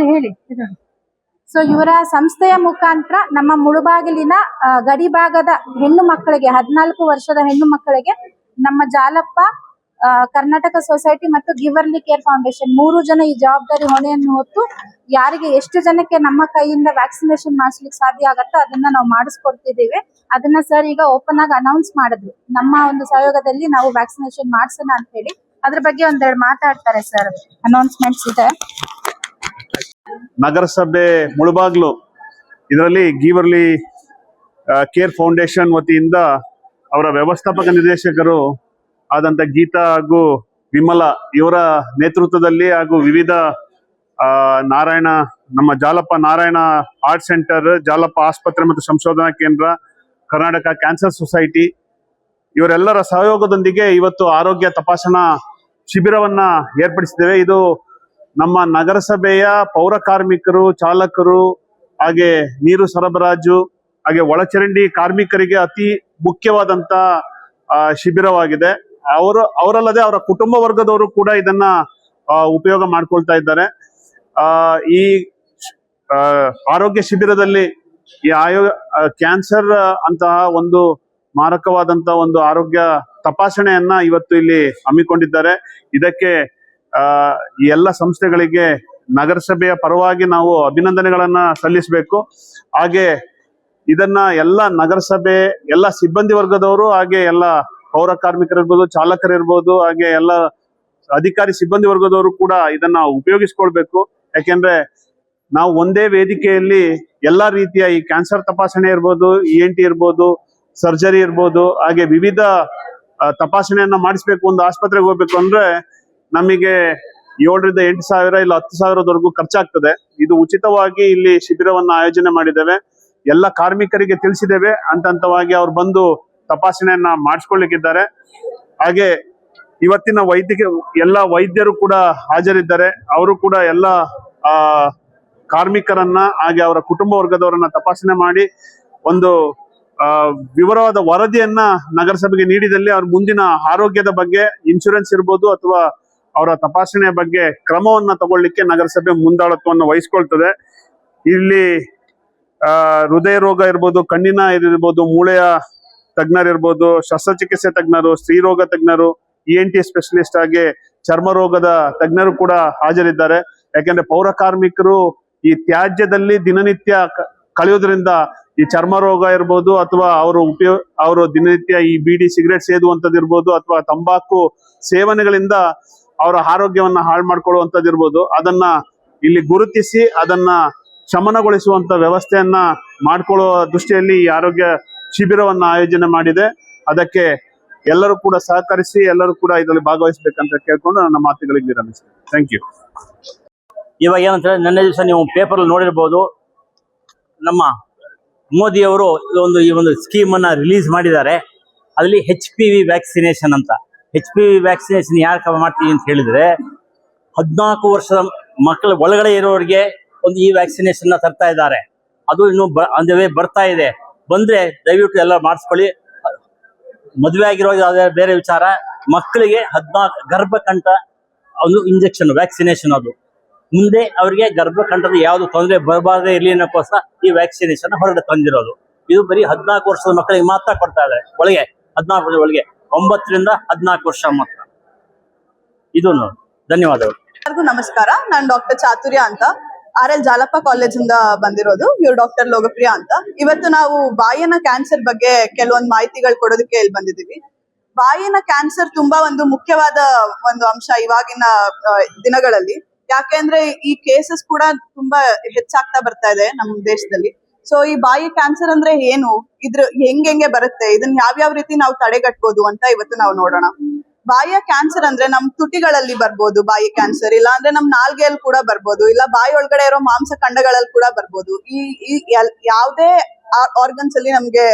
ಸೊ ಇವರ ಸಂಸ್ಥೆಯ ಮುಖಾಂತರ ನಮ್ಮ ಮುಳುಬಾಗಿಲಿನ ಗಡಿ ಭಾಗದ ಹೆಣ್ಣು ಮಕ್ಕಳಿಗೆ 14 ವರ್ಷದ ಹೆಣ್ಣು ಮಕ್ಕಳಿಗೆ ನಮ್ಮ ಜಾಲಪ್ಪ ಕರ್ನಾಟಕ ಸೊಸೈಟಿ ಮತ್ತು ಗಿವರ್ಲಿ ಕೇರ್ ಫೌಂಡೇಶನ್ 3 ಜನ ಈ ಜವಾಬ್ದಾರಿ ಹೊಣೆಯನ್ನು ಹೊತ್ತು ಯಾರಿಗೆ ಎಷ್ಟು ಜನಕ್ಕೆ ನಮ್ಮ ಕೈಯಿಂದ ವ್ಯಾಕ್ಸಿನೇಷನ್ ಮಾಡಿಸ್ಲಿಕ್ಕೆ ಸಾಧ್ಯ ಆಗತ್ತೋ ಅದನ್ನ ನಾವು ಮಾಡಿಸ್ಕೊಡ್ತಿದ್ದೀವಿ. ಅದನ್ನ ಸರ್ ಈಗ ಓಪನ್ ಆಗಿ ಅನೌನ್ಸ್ ಮಾಡಿದ್ರು, ನಮ್ಮ ಒಂದು ಸಹಯೋಗದಲ್ಲಿ ನಾವು ವ್ಯಾಕ್ಸಿನೇಷನ್ ಮಾಡ್ಸೋಣ ಅಂತ ಹೇಳಿ. ಅದ್ರ ಬಗ್ಗೆ ಒಂದೆರಡು ಮಾತಾಡ್ತಾರೆ ಸರ್, ಅನೌನ್ಸ್ಮೆಂಟ್ಸ್ ಇದೆ. ನಗರಸಭೆ ಮುಳುಬಾಗ್ಲು ಇದರಲ್ಲಿ ಗಿವರ್ಲಿ ಕೇರ್ ಫೌಂಡೇಶನ್ ವತಿಯಿಂದ ಅವರ ವ್ಯವಸ್ಥಾಪಕ ನಿರ್ದೇಶಕರು ಆದಂತ ಗೀತಾ ಹಾಗೂ ವಿಮಲ ಇವರ ನೇತೃತ್ವದಲ್ಲಿ ಹಾಗೂ ವಿವಿಧ ನಾರಾಯಣ ನಮ್ಮ ಜಾಲಪ್ಪ ನಾರಾಯಣ ಆರ್ಟ್ ಸೆಂಟರ್, ಜಾಲಪ್ಪ ಆಸ್ಪತ್ರೆ ಮತ್ತು ಸಂಶೋಧನಾ ಕೇಂದ್ರ, ಕರ್ನಾಟಕ ಕ್ಯಾನ್ಸರ್ ಸೊಸೈಟಿ ಇವರೆಲ್ಲರ ಸಹಯೋಗದೊಂದಿಗೆ ಇವತ್ತು ಆರೋಗ್ಯ ತಪಾಸಣಾ ಶಿಬಿರವನ್ನ ಏರ್ಪಡಿಸಿದ್ದೇವೆ. ಇದು ನಮ್ಮ ನಗರಸಭೆಯ ಪೌರ ಕಾರ್ಮಿಕರು, ಚಾಲಕರು, ಹಾಗೆ ನೀರು ಸರಬರಾಜು, ಹಾಗೆ ಒಳಚರಂಡಿ ಕಾರ್ಮಿಕರಿಗೆ ಅತಿ ಮುಖ್ಯವಾದಂತ ಶಿಬಿರವಾಗಿದೆ. ಅವರಲ್ಲದೆ ಅವರ ಕುಟುಂಬ ವರ್ಗದವರು ಕೂಡ ಇದನ್ನ ಉಪಯೋಗ ಮಾಡ್ಕೊಳ್ತಾ ಇದ್ದಾರೆ. ಈ ಆರೋಗ್ಯ ಶಿಬಿರದಲ್ಲಿ ಈ ಕ್ಯಾನ್ಸರ್ ಅಂತಹ ಒಂದು ಮಾರಕವಾದಂತಹ ಒಂದು ಆರೋಗ್ಯ ತಪಾಸಣೆಯನ್ನ ಇವತ್ತು ಇಲ್ಲಿ ಹಮ್ಮಿಕೊಂಡಿದ್ದಾರೆ. ಇದಕ್ಕೆ ಈ ಎಲ್ಲ ಸಂಸ್ಥೆಗಳಿಗೆ ನಗರಸಭೆಯ ಪರವಾಗಿ ನಾವು ಅಭಿನಂದನೆಗಳನ್ನ ಸಲ್ಲಿಸಬೇಕು. ಹಾಗೆ ಇದನ್ನ ಎಲ್ಲ ನಗರಸಭೆ, ಎಲ್ಲ ಸಿಬ್ಬಂದಿ ವರ್ಗದವರು, ಹಾಗೆ ಎಲ್ಲ ಪೌರ ಕಾರ್ಮಿಕರಿರ್ಬೋದು, ಚಾಲಕರಿರ್ಬೋದು, ಹಾಗೆ ಎಲ್ಲ ಅಧಿಕಾರಿ ಸಿಬ್ಬಂದಿ ವರ್ಗದವರು ಕೂಡ ಇದನ್ನ ಉಪಯೋಗಿಸ್ಕೊಳ್ಬೇಕು. ಯಾಕೆಂದ್ರೆ ನಾವು ಒಂದೇ ವೇದಿಕೆಯಲ್ಲಿ ಎಲ್ಲಾ ರೀತಿಯ ಈ ಕ್ಯಾನ್ಸರ್ ತಪಾಸಣೆ ಇರ್ಬೋದು, ENT ಇರ್ಬೋದು, ಸರ್ಜರಿ ಇರ್ಬೋದು, ಹಾಗೆ ವಿವಿಧ ತಪಾಸಣೆಯನ್ನ ಮಾಡಿಸ್ಬೇಕು. ಒಂದು ಆಸ್ಪತ್ರೆಗೆ ಹೋಗ್ಬೇಕು ಅಂದ್ರೆ ನಮಗೆ 7,000 8,000 ಇಲ್ಲ 10,000ವರೆಗೂ ಖರ್ಚಾಗ್ತದೆ. ಇದು ಉಚಿತವಾಗಿ ಇಲ್ಲಿ ಶಿಬಿರವನ್ನ ಆಯೋಜನೆ ಮಾಡಿದ್ದೇವೆ. ಎಲ್ಲ ಕಾರ್ಮಿಕರಿಗೆ ತಿಳಿಸಿದ್ದೇವೆ, ಹಂತವಾಗಿ ಅವ್ರು ಬಂದು ತಪಾಸಣೆಯನ್ನ ಮಾಡಿಸ್ಕೊಳ್ಳಿಕ್ಕಿದ್ದಾರೆ. ಹಾಗೆ ಇವತ್ತಿನ ಎಲ್ಲ ವೈದ್ಯರು ಕೂಡ ಹಾಜರಿದ್ದಾರೆ. ಅವರು ಕೂಡ ಎಲ್ಲ ಕಾರ್ಮಿಕರನ್ನ ಹಾಗೆ ಅವರ ಕುಟುಂಬ ವರ್ಗದವರನ್ನ ತಪಾಸಣೆ ಮಾಡಿ ಒಂದು ವಿವರವಾದ ವರದಿಯನ್ನ ನಗರಸಭೆಗೆ ನೀಡಿದಲ್ಲಿ ಅವ್ರ ಮುಂದಿನ ಆರೋಗ್ಯದ ಬಗ್ಗೆ, ಇನ್ಶೂರೆನ್ಸ್ ಇರ್ಬೋದು ಅಥವಾ ಅವರ ತಪಾಸಣೆಯ ಬಗ್ಗೆ ಕ್ರಮವನ್ನ ತಗೊಳ್ಳಿಕ್ಕೆ ನಗರಸಭೆ ಮುಂದಾಳತ್ವವನ್ನು ವಹಿಸ್ಕೊಳ್ತದೆ. ಇಲ್ಲಿ ಹೃದಯ ರೋಗ ಇರ್ಬೋದು, ಕಣ್ಣಿನ ಇರ್ಬೋದು, ಮೂಳೆಯ ತಜ್ಞರಿರ್ಬೋದು, ಶಸ್ತ್ರಚಿಕಿತ್ಸೆ ತಜ್ಞರು, ಸ್ತ್ರೀರೋಗ ತಜ್ಞರು, ENT ಸ್ಪೆಷಲಿಸ್ಟ್, ಹಾಗೆ ಚರ್ಮ ರೋಗದ ತಜ್ಞರು ಕೂಡ ಹಾಜರಿದ್ದಾರೆ. ಯಾಕೆಂದ್ರೆ ಪೌರ ಕಾರ್ಮಿಕರು ಈ ತ್ಯಾಜ್ಯದಲ್ಲಿ ದಿನನಿತ್ಯ ಕಳೆಯೋದ್ರಿಂದ ಈ ಚರ್ಮ ರೋಗ ಇರ್ಬೋದು ಅಥವಾ ಅವರು ದಿನನಿತ್ಯ ಈ ಬೀಡಿ ಸಿಗರೇಟ್ ಸೇದುವಂಥದ್ದು ಇರ್ಬೋದು ಅಥವಾ ತಂಬಾಕು ಸೇವನೆಗಳಿಂದ ಅವರ ಆರೋಗ್ಯವನ್ನ ಹಾಳು ಮಾಡ್ಕೊಳ್ಳುವಂಥದ್ದು ಇರ್ಬೋದು, ಅದನ್ನ ಇಲ್ಲಿ ಗುರುತಿಸಿ ಅದನ್ನ ಶಮನಗೊಳಿಸುವಂತ ವ್ಯವಸ್ಥೆಯನ್ನ ಮಾಡ್ಕೊಳ್ಳುವ ದೃಷ್ಟಿಯಲ್ಲಿ ಈ ಆರೋಗ್ಯ ಶಿಬಿರವನ್ನ ಆಯೋಜನೆ ಮಾಡಿದೆ. ಅದಕ್ಕೆ ಎಲ್ಲರೂ ಕೂಡ ಸಹಕರಿಸಿ ಎಲ್ಲರೂ ಕೂಡ ಇದರಲ್ಲಿ ಭಾಗವಹಿಸಬೇಕಂತ ಕೇಳ್ಕೊಂಡು ನನ್ನ ಮಾತುಗಳಿಗೆ ವಿರಮಿಸ್ತೇನೆ. Thank you. ಇವಾಗ ಏನಂತ ನಿನ್ನೆ ದಿವಸ ನೀವು ಪೇಪರ್ ನೋಡಿರ್ಬೋದು, ನಮ್ಮ ಮೋದಿ ಅವರು ಈ ಒಂದು ಸ್ಕೀಮ್ ಅನ್ನ ರಿಲೀಸ್ ಮಾಡಿದ್ದಾರೆ. ಅದರಲ್ಲಿ HPV ವ್ಯಾಕ್ಸಿನೇಷನ್ ಅಂತ. HPV ವ್ಯಾಕ್ಸಿನೇಷನ್ ಯಾರು ಮಾಡ್ತೀವಿ ಅಂತ ಹೇಳಿದ್ರೆ 14 ವರ್ಷದ ಮಕ್ಕಳ ಒಳಗಡೆ ಇರೋರಿಗೆ ಒಂದು ಈ ವ್ಯಾಕ್ಸಿನೇಷನ್ ತರ್ತಾ ಇದ್ದಾರೆ. ಅದು ಇನ್ನು ಬರ್ತಾ ಇದೆ. ಬಂದ್ರೆ ದಯವಿಟ್ಟು ಎಲ್ಲ ಮಾಡಿಸ್ಕೊಳ್ಳಿ. ಮದುವೆ ಆಗಿರೋದು ಯಾವುದೇ ಬೇರೆ ವಿಚಾರ. ಮಕ್ಕಳಿಗೆ 14 ಗರ್ಭಕಂಠ ಒಂದು ಇಂಜೆಕ್ಷನ್ ವ್ಯಾಕ್ಸಿನೇಷನ್, ಅದು ಮುಂದೆ ಅವರಿಗೆ ಗರ್ಭಕಂಠದ ಯಾವ್ದು ತೊಂದರೆ ಬರಬಾರದೇ ಇರಲಿ ಅನ್ನೋಕ್ಕೋಸ್ಕರ ಈ ವ್ಯಾಕ್ಸಿನೇಷನ್ ಹೊರಗಡೆ ತಂದಿರೋದು. ಇದು ಬರೀ 14 ವರ್ಷದ ಮಕ್ಕಳಿಗೆ ಮಾತ್ರ ಕೊಡ್ತಾ ಇದ್ದಾರೆ, ಒಳಗೆ 14 ವರ್ಷದ ಒಳಗೆ, 9 ರಿಂದ 14 ವರ್ಷ ಮಾತ್ರ. ಇದು ನೋಡಿ. ಧನ್ಯವಾದಗಳು. ಎಲ್ಲರಿಗೂ ನಮಸ್ಕಾರ. ನಾನು ಡಾಕ್ಟರ್ ಚಾತುರ್ಯ ಅಂತ, RL ಜಾಲಪ್ಪ ಕಾಲೇಜಿಂದ ಬಂದಿರೋದು. ಇವ್ರು ಡಾಕ್ಟರ್ ಲೋಕಪ್ರಿಯ ಅಂತ. ಇವತ್ತು ನಾವು ಬಾಯಿನ ಕ್ಯಾನ್ಸರ್ ಬಗ್ಗೆ ಕೆಲವೊಂದು ಮಾಹಿತಿಗಳು ಕೊಡೋದಕ್ಕೆ ಇಲ್ಲಿ ಬಂದಿದ್ದೀವಿ. ಬಾಯಿನ ಕ್ಯಾನ್ಸರ್ ತುಂಬಾ ಒಂದು ಮುಖ್ಯವಾದ ಒಂದು ಅಂಶ ಇವಾಗಿನ ದಿನಗಳಲ್ಲಿ. ಯಾಕೆಂದ್ರೆ ಈ ಕೇಸಸ್ ಕೂಡ ತುಂಬಾ ಹೆಚ್ಚಾಗ್ತಾ ಬರ್ತಾ ಇದೆ ನಮ್ಮ ದೇಶದಲ್ಲಿ. ಸೊ ಈ ಬಾಯಿ ಕ್ಯಾನ್ಸರ್ ಅಂದ್ರೆ ಏನು, ಇದ್ರ ಹೆಂಗೆ ಬರುತ್ತೆ, ಇದನ್ನ ಯಾವ್ಯಾವ ರೀತಿ ನಾವು ತಡೆಗಟ್ಬೋದು ಅಂತ ಇವತ್ತು ನಾವು ನೋಡೋಣ. ಬಾಯಿಯ ಕ್ಯಾನ್ಸರ್ ಅಂದ್ರೆ ನಮ್ ತುಟಿಗಳಲ್ಲಿ ಬರ್ಬೋದು ಬಾಯಿ ಕ್ಯಾನ್ಸರ್, ಇಲ್ಲ ಅಂದ್ರೆ ನಮ್ ನಾಲ್ಗೆಯಲ್ಲಿ ಕೂಡ ಬರ್ಬೋದು, ಇಲ್ಲ ಬಾಯಿ ಒಳಗಡೆ ಇರೋ ಮಾಂಸ ಖಂಡಗಳಲ್ಲಿ ಕೂಡ ಬರ್ಬೋದು. ಈ ಯಾವುದೇ ಆರ್ಗನ್ಸ್ ಅಲ್ಲಿ ನಮ್ಗೆ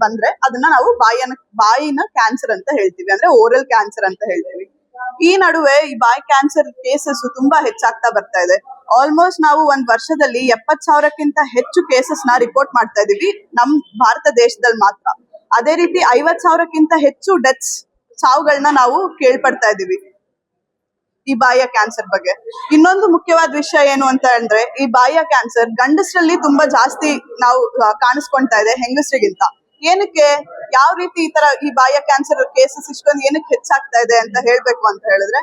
ಬಂದ್ರೆ ಅದನ್ನ ನಾವು ಬಾಯಿನ ಕ್ಯಾನ್ಸರ್ ಅಂತ ಹೇಳ್ತೀವಿ, ಅಂದ್ರೆ ಓರಲ್ ಕ್ಯಾನ್ಸರ್ ಅಂತ ಹೇಳ್ತೀವಿ. ಈ ನಡುವೆ ಈ ಬಾಯಿ ಕ್ಯಾನ್ಸರ್ ಕೇಸಸ್ ತುಂಬಾ ಹೆಚ್ಚಾಗ್ತಾ ಬರ್ತಾ ಇದೆ. ಆಲ್ಮೋಸ್ಟ್ ನಾವು ಒಂದ್ ವರ್ಷದಲ್ಲಿ 70,000ಕ್ಕಿಂತ ಹೆಚ್ಚು ಕೇಸಸ್ ನ ರಿಪೋರ್ಟ್ ಮಾಡ್ತಾ ಇದೀವಿ ನಮ್ ಭಾರತ ದೇಶದಲ್ಲಿ ಮಾತ್ರ. ಅದೇ ರೀತಿ 50,000ಕ್ಕಿಂತ ಹೆಚ್ಚು ಡೆತ್ಸ್, ಸಾವುಗಳನ್ನ ನಾವು ಕೇಳ್ಪಡ್ತಾ ಇದೀವಿ ಈ ಬಾಯಿಯ ಕ್ಯಾನ್ಸರ್ ಬಗ್ಗೆ. ಇನ್ನೊಂದು ಮುಖ್ಯವಾದ ವಿಷಯ ಏನು ಅಂತ ಅಂದ್ರೆ, ಈ ಬಾಯಿಯ ಕ್ಯಾನ್ಸರ್ ಗಂಡಸರಲ್ಲಿ ತುಂಬಾ ಜಾಸ್ತಿ ನಾವು ಕಾಣಿಸ್ಕೊಳ್ತಾ ಇದೆ ಹೆಂಗಸರಿಗಿಂತ. ಏನಕ್ಕೆ, ಯಾವ ರೀತಿ ಈ ಬಾಯಿಯ ಕ್ಯಾನ್ಸರ್ ಕೇಸಸ್ ಇಷ್ಟೊಂದು ಏನಕ್ಕೆ ಹೆಚ್ಚಾಗ್ತಾ ಇದೆ ಅಂತ ಹೇಳ್ಬೇಕು ಅಂತ ಹೇಳಿದ್ರೆ,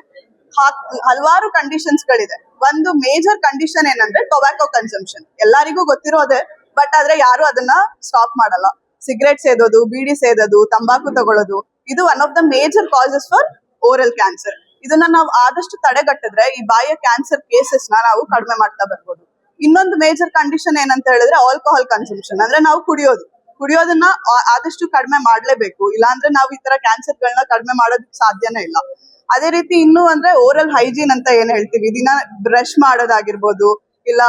ಹಲವಾರು ಕಂಡೀಷನ್ಸ್ ಗಳಿದೆ. ಒಂದು ಮೇಜರ್ ಕಂಡೀಷನ್ ಏನಂದ್ರೆ ಟೊಬ್ಯಾಕೋ ಕನ್ಸಂಪ್ಷನ್. ಎಲ್ಲರಿಗೂ ಗೊತ್ತಿರೋದೆ, ಬಟ್ ಆದ್ರೆ ಯಾರು ಅದನ್ನ ಸ್ಟಾಪ್ ಮಾಡಲ್ಲ. ಸಿಗರೇಟ್ ಸೇದೋದು, ಬೀಡಿ ಸೇದೋದು, ತಂಬಾಕು ತಗೊಳ್ಳೋದು, ಇದು one of the major causes for oral cancer. ಇದನ್ನ ನಾವು ಆದಷ್ಟು ತಡೆಗಟ್ಟಿದ್ರೆ ಈ ಬಾಯಿಯ ಕ್ಯಾನ್ಸರ್ ಕೇಸಸ್ ನಾವು ಕಡಿಮೆ ಮಾಡ್ತಾ ಬರ್ಬೋದು. ಇನ್ನೊಂದು ಮೇಜರ್ ಕಂಡೀಷನ್ ಏನಂತ ಹೇಳಿದ್ರೆ ಆಲ್ಕೋಹಾಲ್ ಕನ್ಸಂಪ್ಷನ್, ಅಂದ್ರೆ ನಾವು ಕುಡಿಯೋದನ್ನ ಆದಷ್ಟು ಕಡಿಮೆ ಮಾಡ್ಲೇಬೇಕು. ಇಲ್ಲಾಂದ್ರೆ ನಾವು ಈ ತರ ಕ್ಯಾನ್ಸರ್ ಗಳನ್ನ ಕಡಿಮೆ ಮಾಡೋದಕ್ಕೆ ಸಾಧ್ಯನೇ ಇಲ್ಲ. ಅದೇ ರೀತಿ ಇನ್ನು ಅಂದ್ರೆ ಓರಲ್ ಹೈಜೀನ್ ಅಂತ ಏನ್ ಹೇಳ್ತೀವಿ, ದಿನ ಬ್ರಷ್ ಮಾಡೋದಾಗಿರ್ಬೋದು, ಇಲ್ಲ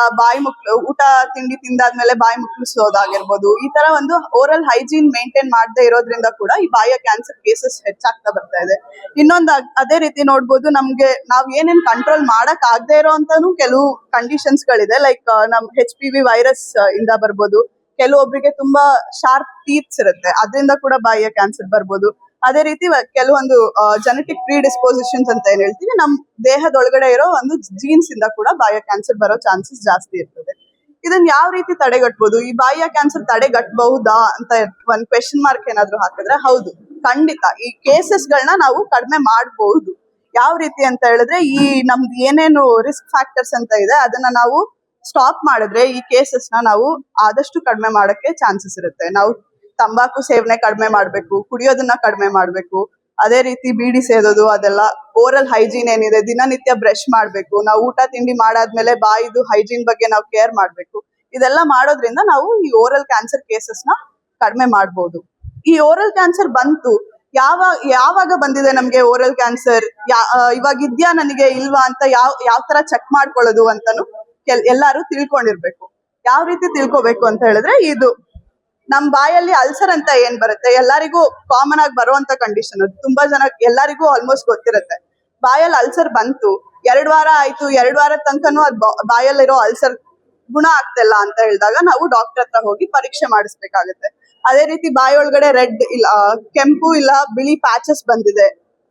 ಊಟ ತಿಂಡಿ ತಿಂದಾದ್ಮೇಲೆ ಬಾಯಿ ಮುಕ್ಕಳಿಸೋದಾಗಿರ್ಬೋದು, ಈ ತರ ಒಂದು ಓರಲ್ ಹೈಜೀನ್ ಮೇಂಟೈನ್ ಮಾಡದೆ ಇರೋದ್ರಿಂದ ಕೂಡ ಈ ಬಾಯಿಯ ಕ್ಯಾನ್ಸರ್ ಕೇಸಸ್ ಹೆಚ್ಚಾಗ್ತಾ ಬರ್ತಾ ಇದೆ. ಇನ್ನೊಂದು ಅದೇ ರೀತಿ ನೋಡ್ಬೋದು, ನಮ್ಗೆ ನಾವ್ ಏನೇನ್ ಕಂಟ್ರೋಲ್ ಮಾಡಕ್ ಆಗದೆ ಇರೋ ಅಂತಾನು ಕೆಲವು ಕಂಡೀಷನ್ಸ್ ಗಳಿದೆ. ಲೈಕ್ ನಮ್ HPV ವೈರಸ್ ಇಂದ ಬರ್ಬೋದು, ಕೆಲವೊಬ್ಬರಿಗೆ ತುಂಬಾ ಶಾರ್ಪ್ ಟೀತ್ಸ್ ಇರುತ್ತೆ, ಅದರಿಂದ ಕೂಡ ಬಾಯಿಯ ಕ್ಯಾನ್ಸರ್ ಬರ್ಬೋದು. ಅದೇ ರೀತಿ ಕೆಲವೊಂದು ಜೆನೆಟಿಕ್ ಪ್ರೀಡಿಸ್ಪೋಸಿಷನ್ಸ್ ಅಂತ ಏನ್ ಹೇಳ್ತೀವಿ, ನಮ್ ದೇಹದೊಳಗಡೆ ಇರೋ ಒಂದು ಜೀನ್ಸ್ ಇಂದ ಕೂಡ ಬಾಯಿಯ ಕ್ಯಾನ್ಸರ್ ಬರೋ ಚಾನ್ಸಸ್ ಜಾಸ್ತಿ ಇರ್ತದೆ. ಇದನ್ನ ಯಾವ ರೀತಿ ತಡೆಗಟ್ಬೋದು, ಈ ಬಾಯಿಯ ಕ್ಯಾನ್ಸರ್ ತಡೆಗಟ್ಟಬಹುದಾ ಅಂತ ಒಂದ್ ಕ್ವೆಶ್ಚನ್ ಮಾರ್ಕ್ ಏನಾದ್ರು ಹಾಕಿದ್ರೆ, ಹೌದು, ಖಂಡಿತ ಈ ಕೇಸಸ್ ಗಳನ್ನ ನಾವು ಕಡಿಮೆ ಮಾಡಬಹುದು. ಯಾವ ರೀತಿ ಅಂತ ಹೇಳಿದ್ರೆ, ಈ ನಮ್ದು ಏನೇನು ರಿಸ್ಕ್ ಫ್ಯಾಕ್ಟರ್ಸ್ ಅಂತ ಇದೆ ಅದನ್ನ ನಾವು ಸ್ಟಾಪ್ ಮಾಡಿದ್ರೆ ಈ ಕೇಸಸ್ ನಾವು ಆದಷ್ಟು ಕಡಿಮೆ ಮಾಡಕ್ಕೆ ಚಾನ್ಸಸ್ ಇರುತ್ತೆ. ನಾವು ತಂಬಾಕು ಸೇವನೆ ಕಡಿಮೆ ಮಾಡ್ಬೇಕು, ಕುಡಿಯೋದನ್ನ ಕಡಿಮೆ ಮಾಡ್ಬೇಕು. ಅದೇ ರೀತಿ ಬೀಡಿ ಸೇದೋದು, ಅದೆಲ್ಲ ಓರಲ್ ಹೈಜೀನ್ ಏನಿದೆ, ದಿನನಿತ್ಯ ಬ್ರಷ್ ಮಾಡ್ಬೇಕು. ನಾವು ಊಟ ತಿಂಡಿ ಮಾಡಾದ್ಮೇಲೆ ಬಾಯಿದು ಹೈಜೀನ್ ಬಗ್ಗೆ ನಾವು ಕೇರ್ ಮಾಡ್ಬೇಕು. ಇದೆಲ್ಲ ಮಾಡೋದ್ರಿಂದ ನಾವು ಈ ಓರಲ್ ಕ್ಯಾನ್ಸರ್ ಕೇಸಸ್ ನ ಕಡಿಮೆ ಮಾಡ್ಬೋದು. ಈ ಓರಲ್ ಕ್ಯಾನ್ಸರ್ ಬಂತು ಯಾವಾಗ ಬಂದಿದೆ ನಮ್ಗೆ ಓರಲ್ ಕ್ಯಾನ್ಸರ್, ಇವಾಗ ಇದ್ಯಾ ನನಗೆ ಇಲ್ವಾ ಅಂತ ಯಾವ ತರ ಚೆಕ್ ಮಾಡ್ಕೊಳ್ಳೋದು ಅಂತಾನು ಎಲ್ಲಾರು ತಿಳ್ಕೊಂಡಿರ್ಬೇಕು. ಯಾವ ರೀತಿ ತಿಳ್ಕೊಬೇಕು ಅಂತ ಹೇಳಿದ್ರೆ, ಇದು ನಮ್ ಬಾಯಲ್ಲಿ ಅಲ್ಸರ್ ಅಂತ ಏನ್ ಬರುತ್ತೆ, ಎಲ್ಲರಿಗೂ ಕಾಮನ್ ಆಗಿ ಬರುವಂತ ಕಂಡೀಷನ್. ಅದು ತುಂಬಾ ಎಲ್ಲರಿಗೂ ಆಲ್ಮೋಸ್ಟ್ ಗೊತ್ತಿರುತ್ತೆ. ಬಾಯಲ್ಲಿ ಅಲ್ಸರ್ ಬಂತು, 2 ವಾರ ಆಯ್ತು, 2 ವಾರದ ತನಕನೂ ಬಾಯಲ್ಲಿರೋ ಅಲ್ಸರ್ ಗುಣ ಆಗ್ತಿಲ್ಲ ಅಂತ ಹೇಳಿದಾಗ ನಾವು ಡಾಕ್ಟರ್ ಹತ್ರ ಹೋಗಿ ಪರೀಕ್ಷೆ ಮಾಡಿಸ್ಬೇಕಾಗತ್ತೆ. ಅದೇ ರೀತಿ ಬಾಯೊಳಗಡೆ ರೆಡ್ ಇಲ್ಲ, ಕೆಂಪು ಇಲ್ಲ ಬಿಳಿ ಪ್ಯಾಚಸ್ ಬಂದಿದೆ,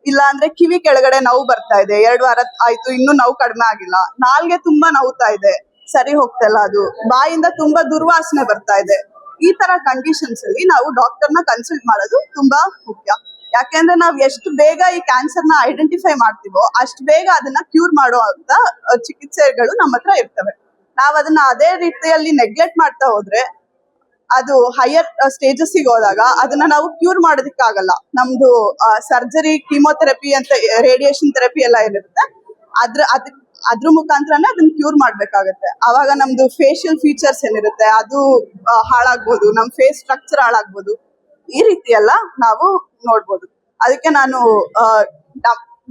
ಇಲ್ಲ ಅಂದ್ರೆ ಕಿವಿ ಕೆಳಗಡೆ ನೋವು ಬರ್ತಾ ಇದೆ, 2 ವಾರ ಆಯ್ತು ಇನ್ನೂ ನೋವು ಕಡಿಮೆ ಆಗಿಲ್ಲ, ನಾಲ್ಗೆ ತುಂಬಾ ನೋವ್ತಾ ಇದೆ, ಸರಿ ಹೋಗ್ತಾ ಇಲ್ಲ, ಅದು ಬಾಯಿಂದ ತುಂಬಾ ದುರ್ವಾಸನೆ ಬರ್ತಾ ಇದೆ, ಈ ತರ ಕಂಡೀಷನ್ಸ್ ಅಲ್ಲಿ ನಾವು ಡಾಕ್ಟರ್ನ ಕನ್ಸಲ್ಟ್ ಮಾಡೋದು ತುಂಬಾ ಮುಖ್ಯ. ಯಾಕೆಂದ್ರೆ ನಾವ್ ಎಷ್ಟು ಬೇಗ ಈ ಕ್ಯಾನ್ಸರ್ ನ ಐಡೆಂಟಿಫೈ ಮಾಡ್ತೀವೋ ಅಷ್ಟು ಬೇಗ ಅದನ್ನ ಕ್ಯೂರ್ ಮಾಡುವಂತ ಚಿಕಿತ್ಸೆಗಳು ನಮ್ಮ ಹತ್ರ ಇರ್ತವೆ. ನಾವ್ ಅದನ್ನ ಅದೇ ರೀತಿಯಲ್ಲಿ ನೆಗ್ಲೆಕ್ಟ್ ಮಾಡ್ತಾ ಹೋದ್ರೆ ಅದು ಹೈಯರ್ ಸ್ಟೇಜಸ್ ಹೋದಾಗ ಅದನ್ನ ನಾವು ಕ್ಯೂರ್ ಮಾಡೋದಕ್ಕಾಗಲ್ಲ. ನಮ್ದು ಸರ್ಜರಿ, ಕೀಮೋಥೆರಪಿ ಅಂತ ರೇಡಿಯೇಷನ್ ಥೆರಪಿ ಎಲ್ಲ ಏನಿರುತ್ತೆ ಅದ್ರ ಮುಖಾಂತರನೇ ಅದನ್ನ ಕ್ಯೂರ್ ಮಾಡ್ಬೇಕಾಗತ್ತೆ. ಅವಾಗ ನಮ್ದು ಫೇಶಿಯಲ್ ಫೀಚರ್ಸ್ ಏನಿರುತ್ತೆ ಅದು ಹಾಳಾಗ್ಬೋದು, ನಮ್ ಫೇಸ್ ಸ್ಟ್ರಕ್ಚರ್ ಹಾಳಾಗ್ಬೋದು, ಈ ರೀತಿ ಎಲ್ಲ ನಾವು ನೋಡ್ಬೋದು. ಅದಕ್ಕೆ ನಾನು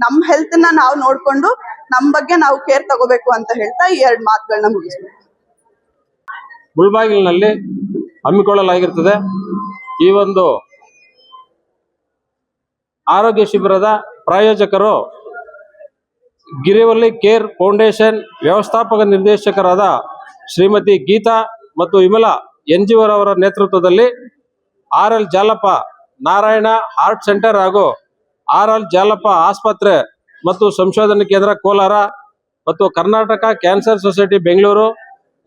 ನಮ್ ಹೆಲ್ತ್ ನ ನಾವು ನೋಡ್ಕೊಂಡು ನಮ್ ಬಗ್ಗೆ ನಾವು ಕೇರ್ ತಗೋಬೇಕು ಅಂತ ಹೇಳ್ತಾ ಈ 2 ಮಾತುಗಳನ್ನ ಮುಗಿಸ್ಬೇಕು. ಮುಳಬಾಗಿಲಿನಲ್ಲಿ ಹಮ್ಮಿಕೊಳ್ಳಲಾಗಿರ್ತದೆ ಈ ಒಂದು ಆರೋಗ್ಯ ಶಿಬಿರದ ಪ್ರಾಯೋಜಕರು ಗಿರಿವಲ್ಲಿ ಕೇರ್ ಫೌಂಡೇಶನ್ ವ್ಯವಸ್ಥಾಪಕ ನಿರ್ದೇಶಕರಾದ ಶ್ರೀಮತಿ ಗೀತಾ ಮತ್ತು ವಿಮಲಾ NGO ರವರ ನೇತೃತ್ವದಲ್ಲಿ RL Jalappa Narayana heart centre ಹಾಗೂ RL ಜಾಲಪ್ಪ ಆಸ್ಪತ್ರೆ ಮತ್ತು ಸಂಶೋಧನಾ ಕೇಂದ್ರ ಕೋಲಾರ ಮತ್ತು ಕರ್ನಾಟಕ ಕ್ಯಾನ್ಸರ್ ಸೊಸೈಟಿ ಬೆಂಗಳೂರು,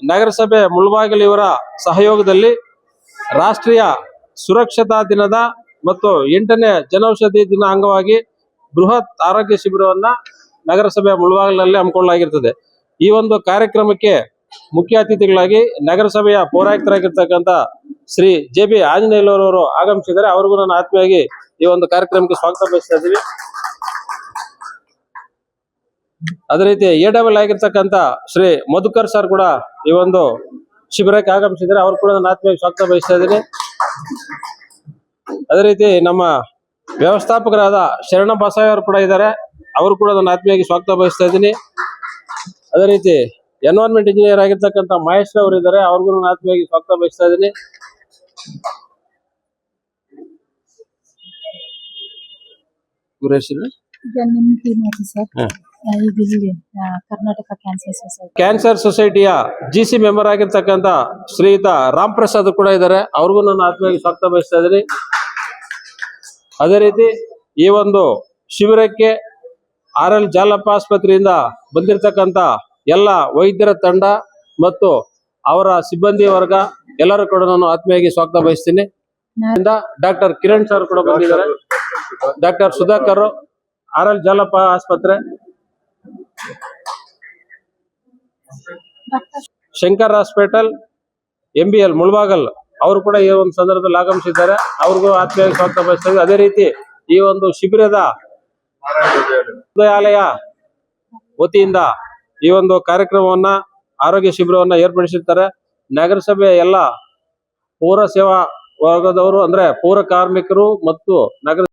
ನಗರಸಭೆ ಮುಳಬಾಗಿಲು ಇವರ ಸಹಯೋಗದಲ್ಲಿ ರಾಷ್ಟ್ರೀಯ ಸುರಕ್ಷತಾ ದಿನದ ಮತ್ತು 8ನೇ ಜನೌಷಧಿ ದಿನ ಅಂಗವಾಗಿ ಬೃಹತ್ ಆರೋಗ್ಯ ಶಿಬಿರವನ್ನ ನಗರಸಭೆ ಮುಳಬಾಗಿಲಿನಲ್ಲಿ ಹಮ್ಮಿಕೊಳ್ಳಲಾಗಿರ್ತದೆ. ಈ ಒಂದು ಕಾರ್ಯಕ್ರಮಕ್ಕೆ ಮುಖ್ಯ ಅತಿಥಿಗಳಾಗಿ ನಗರಸಭೆಯ ಪೌರಾಯುಕ್ತರಾಗಿರ್ತಕ್ಕಂಥ ಶ್ರೀ JB ಆಂಜನೇಯಲವರು ಆಗಮಿಸಿದ್ದಾರೆ. ಅವ್ರಿಗೂ ನಾನು ಆತ್ಮೀಯವಾಗಿ ಈ ಒಂದು ಕಾರ್ಯಕ್ರಮಕ್ಕೆ ಸ್ವಾಗತ ಬಯಸ್ತಾ ಇದ್ದೀವಿ. ಅದೇ ರೀತಿ AWL ಆಗಿರ್ತಕ್ಕಂಥ ಶ್ರೀ ಮಧುಕರ್ ಸರ್ ಕೂಡ ಈ ಒಂದು ಶಿಬಿರಕ್ಕೆ ಆಗಮಿಸಿದ್ದಾರೆ. ಅವ್ರು ಕೂಡ ನಾನು ಆತ್ಮೀಯವಾಗಿ ಸ್ವಾಗತ ಬಯಸ್ತಾ ಇದ್ದೀನಿ. ಅದೇ ರೀತಿ ನಮ್ಮ ವ್ಯವಸ್ಥಾಪಕರಾದ ಶರಣ ಬಸಾಯಿ ಅವರು ಕೂಡ ಇದ್ದಾರೆ. ಅವರು ಕೂಡ ನಾನು ಆತ್ಮೀಯವಾಗಿ ಸ್ವಾಗತ ಬಯಸ್ತಾ ಇದ್ದೀನಿ. ಅದೇ ರೀತಿ ಎನ್ವೈರನ್ಮೆಂಟ್ ಇಂಜಿನಿಯರ್ ಆಗಿರ್ತಕ್ಕಂಥ ಮಹೇಶ್ ಅವರು ಇದ್ದಾರೆ. ಅವ್ರಿಗೂ ನಾನು ಆತ್ಮೀಯವಾಗಿ ಸ್ವಾಗತ ಬಯಸ್ತಾ ಇದ್ದೀನಿ. ಈಗ ನಿಮ್ಮ ಟೀಮ್ ಆಯ್ತು ಸರ್. ಈಗ ಇಲ್ಲಿ ಕರ್ನಾಟಕ ಕ್ಯಾನ್ಸರ್ ಸೊಸೈಟಿ ಕ್ಯಾನ್ಸರ್ ಸೊಸೈಟಿಯ GC ಮೆಂಬರ್ ಆಗಿರ್ತಕ್ಕಂಥ ಶ್ರೀಯುತ ರಾಮ್ ಪ್ರಸಾದ್ ಕೂಡ ಇದ್ದಾರೆ. ಅವ್ರಿಗೂ ನಾನು ಆತ್ಮೀಯವಾಗಿ ಸ್ವಾಗತ ಬಯಸ್ತಾ ಇದ್ದೀನಿ. ಅದೇ ರೀತಿ ಈ ಒಂದು ಶಿಬಿರಕ್ಕೆ RL ಜಾಲಪ್ಪ ಆಸ್ಪತ್ರೆಯಿಂದ ಬಂದಿರತಕ್ಕಂಥ ಎಲ್ಲ ವೈದ್ಯರ ತಂಡ ಮತ್ತು ಅವರ ಸಿಬ್ಬಂದಿ ವರ್ಗ ಎಲ್ಲರೂ ಕೂಡ ನಾನು ಆತ್ಮೀಯವಾಗಿ ಸ್ವಾಗತ ಬಯಸ್ತೀನಿ. ಡಾಕ್ಟರ್ ಕಿರಣ್ ಸರ್ ಕೂಡ ಬಂದಿದ್ದಾರೆ. ಡಾಕ್ಟರ್ ಸುಧಾಕರ್, RL ಜಾಲಪ್ಪ ಆಸ್ಪತ್ರೆ, ಶಂಕರ್ ಹಾಸ್ಪಿಟಲ್, MBL ಮುಳಬಾಗಲ್ ಅವರು ಕೂಡ ಈ ಒಂದು ಸಂದರ್ಭದಲ್ಲಿ ಆಗಮಿಸಿದ್ದಾರೆ. ಅವ್ರಿಗೂ ಆತ್ಮೀಯವಾಗಿ ಸ್ವಾಗತ ಬಯಸ್ತೀವಿ. ಅದೇ ರೀತಿ ಈ ಒಂದು ಶಿಬಿರದ ಹೃದಯಾಲಯ ವತಿಯಿಂದ ಈ ಒಂದು ಕಾರ್ಯಕ್ರಮವನ್ನ ಆರೋಗ್ಯ ಶಿಬಿರವನ್ನ ಏರ್ಪಡಿಸಿರ್ತಾರೆ. ನಗರಸಭೆಯ ಎಲ್ಲ ಪೌರ ಸೇವಾ ವರ್ಗದವರು ಅಂದ್ರೆ ಪೌರ ಕಾರ್ಮಿಕರು ಮತ್ತು ನಗರ